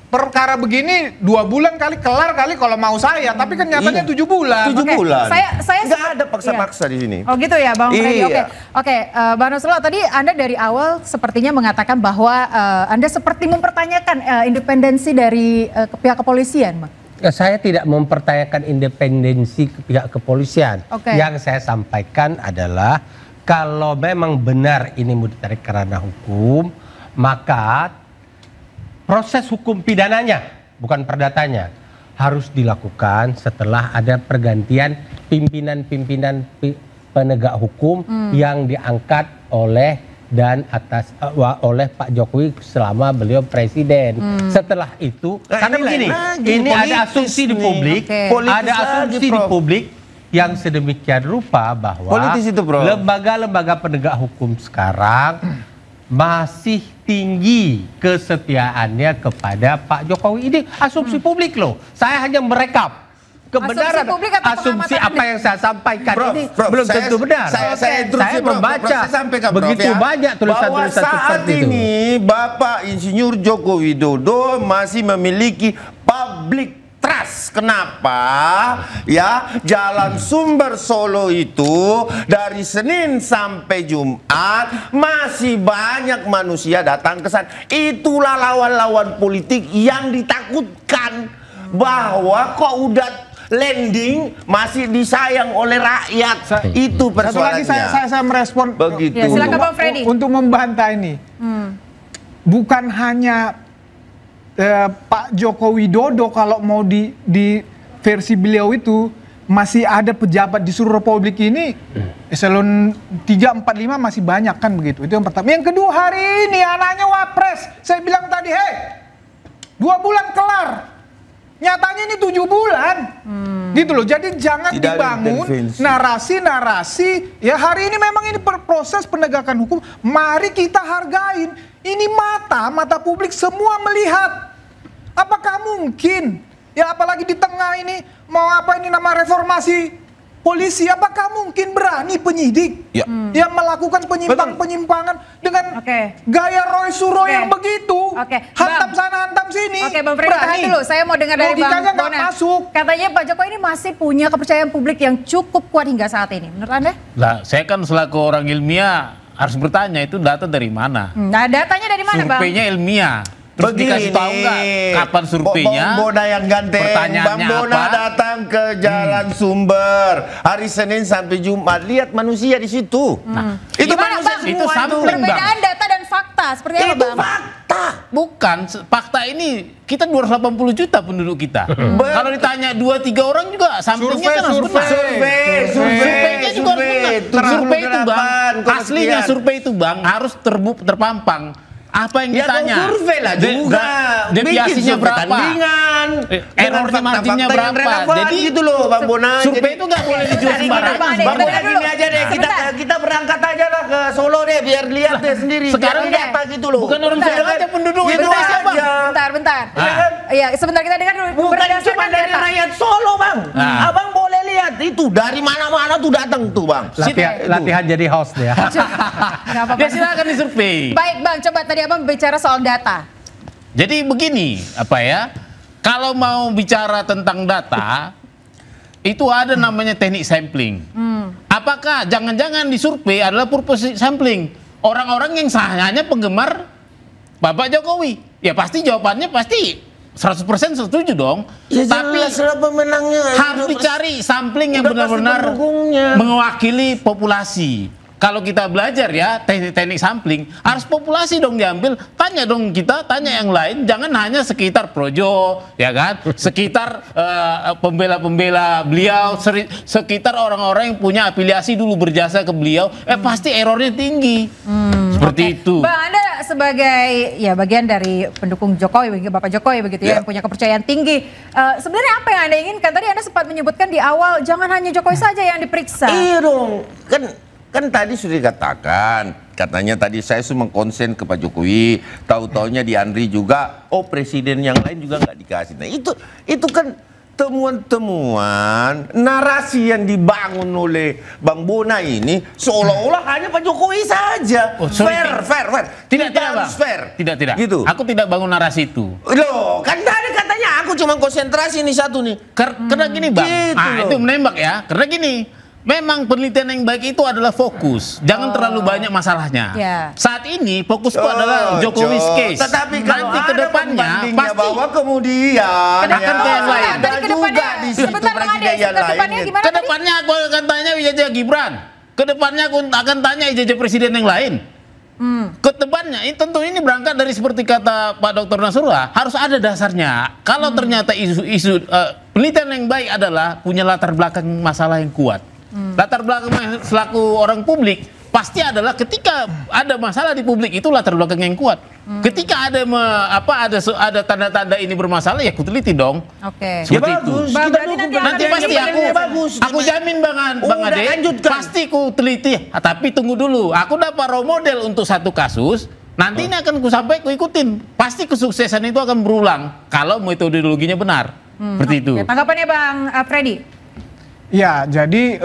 perkara begini 2 bulan kali kelar kali kalau mau saya, tapi kan nyatanya 7 bulan.
7 bulan.
Saya
nggak ada paksa-paksa di sini.
Oh gitu ya Bang Freddy. Oke, Bang Nasrullah, tadi Anda dari awal sepertinya mengatakan bahwa Anda seperti mempertanyakan independensi dari pihak kepolisian, Bang.
Saya tidak mempertanyakan independensi pihak kepolisian. Yang saya sampaikan adalah kalau memang benar ini mau ditarik ke ranah hukum, maka proses hukum pidananya, bukan perdatanya, harus dilakukan setelah ada pergantian pimpinan-pimpinan penegak hukum yang diangkat oleh Pak Jokowi selama beliau presiden. Setelah itu, karena begini, ini ada asumsi di publik, di publik yang sedemikian rupa bahwa lembaga-lembaga penegak hukum sekarang masih tinggi kesetiaannya kepada Pak Jokowi. Ini asumsi publik loh. Saya hanya merekap kebenaran asumsi apa yang saya sampaikan. Ini belum tentu benar. Saya membaca begitu banyak tulisan-tulisan
seperti itu. Ini Bapak Insinyur Joko Widodo masih memiliki public kontras. Kenapa? Ya, Jalan Sumber Solo itu dari Senin sampai Jumat masih banyak manusia datang ke sana. Itulah lawan-lawan politik yang ditakutkan bahwa kok udah landing masih disayang oleh rakyat. Itu persoalannya.
Satu lagi saya merespon
begitu.
Ya, silakan Bang Freddy.
Untuk membantah ini. Bukan hanya Pak Joko Widodo kalau mau di versi beliau itu masih ada pejabat di seluruh Republik ini eselon 3, 4, 5 masih banyak kan begitu. Itu yang pertama. Yang kedua, hari ini anaknya Wapres. Saya bilang tadi, 2 bulan kelar. Nyatanya ini 7 bulan. Gitu loh. Jadi jangan
tidak
dibangun narasi-narasi. Ya hari ini memang ini proses penegakan hukum. Mari kita hargain. Ini mata publik semua melihat. Apakah mungkin, ya apalagi di tengah ini, mau apa ini nama reformasi polisi, apakah mungkin berani penyidik yang melakukan penyimpangan dengan gaya Roy Suryo yang begitu, hantam sana hantam sini.
Bang Freddy, tahan dulu, saya mau dengar dari Bang Bona. Katanya Pak Jokowi ini masih punya kepercayaan publik yang cukup kuat hingga saat ini, menurut Anda?
Lah, saya kan selaku orang ilmiah harus bertanya itu data dari mana?
Nah, datanya dari mana, Bang?
Surveinya ilmiah. Terus dikasih tahu nggak kapan surveinya?
Bang Bona yang ganteng. Bang Bona datang ke Jalan Sumber hari Senin sampai Jumat. Lihat manusia di situ. Itu
gimana,
manusia
Bang?
semua.
Itu sampling,
perbedaan data dan fakta seperti apa,
itu
Bang?
fakta.
Bukan, fakta ini kita 280 juta penduduk kita. Kalau ditanya 2-3 orang juga samplingnya kan harus benar. Surveinya juga harus benar. Survei itu Bang, aslinya survei itu Bang harus terpampang. Apa yang ditanya?
Survei lah juga.
Deviasinya berapa? Errornya marginnya berapa? Jadi
gitu loh Bang Bona.
Survei itu nggak boleh dijual sembarangan.
Bang Bona gini aja deh, kita berangkat aja lah ke Solo deh biar lihat deh sendiri.
Sekarang
apa gitu loh.
Bukan orang Solo aja penduduk
Indonesia Bang.
Bentar. Iya, sebentar kita dengar dulu.
Bukan cuma dari rakyat Solo Bang. Abang boleh lihat itu dari mana-mana tuh datang tuh Bang.
Latihan jadi host ya.
Ya silakan disurvei.
Baik Bang, coba tadi Abang bicara soal data.
Jadi begini, kalau mau bicara tentang data, itu ada namanya teknik sampling. Apakah jangan-jangan disurvei adalah purpose sampling? Orang-orang yang hanya penggemar Bapak Jokowi. Ya pasti jawabannya pasti 100% setuju dong.
Ya,
tapi
pemenangnya
harus dicari sampling yang benar-benar mewakili populasi. Kalau kita belajar ya teknik sampling, harus populasi dong diambil. Tanya dong kita, tanya yang lain, jangan hanya sekitar Projo, ya kan? Sekitar pembela-pembela beliau, sekitar orang-orang yang punya afiliasi dulu berjasa ke beliau, pasti errornya tinggi. Seperti itu.
Bang, Anda sebagai bagian dari pendukung Jokowi, Bapak Jokowi begitu ya, yang punya kepercayaan tinggi. Sebenarnya apa yang Anda inginkan? Tadi Anda sempat menyebutkan di awal, jangan hanya Jokowi saja yang diperiksa.
Iya dong, kan tadi sudah dikatakan, katanya tadi saya cuma konsen ke Pak Jokowi, tahu-taunya di Andri juga, presiden yang lain juga nggak dikasih. Nah itu kan temuan-temuan narasi yang dibangun oleh Bang Bona ini seolah-olah hanya Pak Jokowi saja. Fair.
Tidak Bang.
Fair.
Tidak.
Gitu.
Aku tidak bangun narasi itu.
Loh, kan tadi katanya aku cuma konsentrasi nih satu nih.
Karena gini Bang,
Gitu
itu menembak ya. Karena gini. Memang penelitian yang baik itu adalah fokus, jangan terlalu banyak masalahnya. Saat ini fokusku adalah Jokowi's case.
Tetapi kalau
nanti kedepannya pasti
bahwa kemudian
akan ke yang lain.
Ada juga di situ presiden yang lain.
Kedepannya aku akan tanya ijazah Gibran. Kedepannya aku akan tanya ijazah presiden yang lain. Kedepannya tentu ini berangkat dari seperti kata Pak Dr. Nasrullah, harus ada dasarnya. Kalau ternyata isu penelitian yang baik adalah punya latar belakang masalah yang kuat. Latar belakang selaku orang publik pasti adalah ketika ada masalah di publik itu latar belakang yang kuat. Ketika ada ada tanda-tanda ini bermasalah ya aku teliti dong. Seperti itu. Nanti pasti aku jamin Bang Ade pasti ku teliti. Tapi tunggu dulu, aku dapat role model untuk satu kasus. Nanti ini akan ku sampai ku ikutin. Pasti kesuksesan itu akan berulang kalau metodologinya benar. Seperti itu.
Tanggapannya Bang Freddy?
Ya, jadi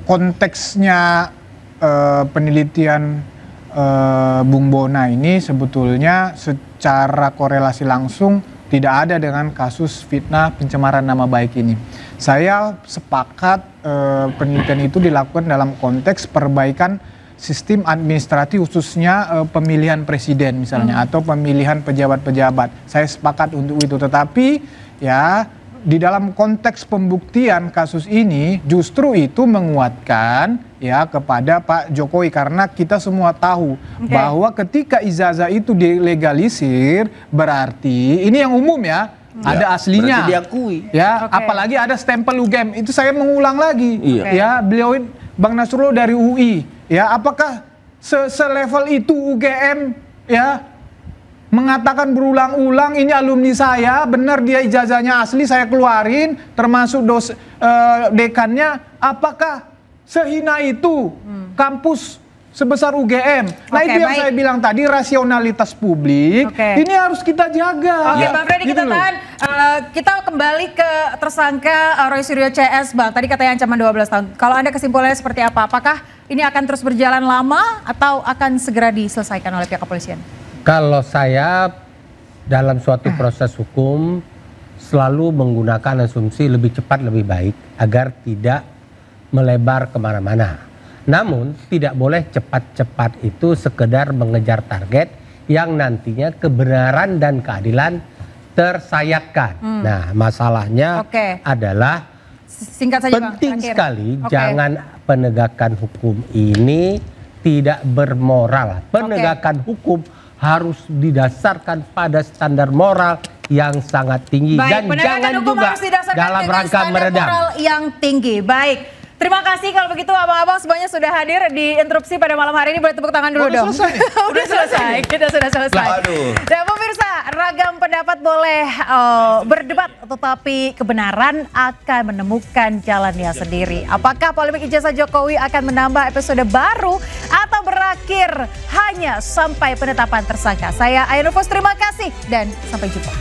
konteksnya penelitian Bung Bona ini sebetulnya secara korelasi langsung tidak ada dengan kasus fitnah pencemaran nama baik ini. Saya sepakat penelitian itu dilakukan dalam konteks perbaikan sistem administratif, khususnya pemilihan presiden misalnya atau pemilihan pejabat-pejabat. Saya sepakat untuk itu, tetapi ya di dalam konteks pembuktian kasus ini justru itu menguatkan ya kepada Pak Jokowi, karena kita semua tahu bahwa ketika ijazah itu dilegalisir berarti ini yang umum ya. Ada aslinya,
diakui.
Ya, apalagi ada stempel UGM. Itu saya mengulang lagi. Ya, beliau Bang Nasrullah dari UI. Ya, apakah selevel itu UGM ya mengatakan berulang-ulang ini alumni saya, benar dia ijazahnya asli, saya keluarin, termasuk dekannya. Apakah sehina itu kampus sebesar UGM? Nah, itu yang saya bilang tadi, rasionalitas publik ini harus kita jaga.
Oke, Bang Freddy, kita tahan. Kita kembali ke tersangka Roy Suryo CS, Bang. Tadi katanya ancaman 12 tahun. Kalau Anda kesimpulannya seperti apa? Apakah ini akan terus berjalan lama atau akan segera diselesaikan oleh pihak kepolisian?
Kalau saya dalam suatu proses hukum selalu menggunakan asumsi lebih cepat lebih baik agar tidak melebar kemana-mana. Namun tidak boleh cepat-cepat itu sekedar mengejar target yang nantinya kebenaran dan keadilan tersayatkan. Nah, masalahnya adalah
singkat saja,
penting
Bang,
sekali jangan penegakan hukum ini tidak bermoral. Penegakan hukum harus didasarkan pada standar moral yang sangat tinggi.
Baik,
dan jangan juga dalam rangka meredam
moral yang tinggi. Baik. Terima kasih kalau begitu abang-abang semuanya sudah hadir di interupsi pada malam hari ini. Boleh tepuk tangan dulu dong. Udah selesai. Kita sudah selesai. Dan pemirsa, ragam pendapat boleh berdebat, tetapi kebenaran akan menemukan jalannya sendiri. Apakah polemik ijazah Jokowi akan menambah episode baru atau berakhir hanya sampai penetapan tersangka? Saya Ayah Nufus, terima kasih dan sampai jumpa.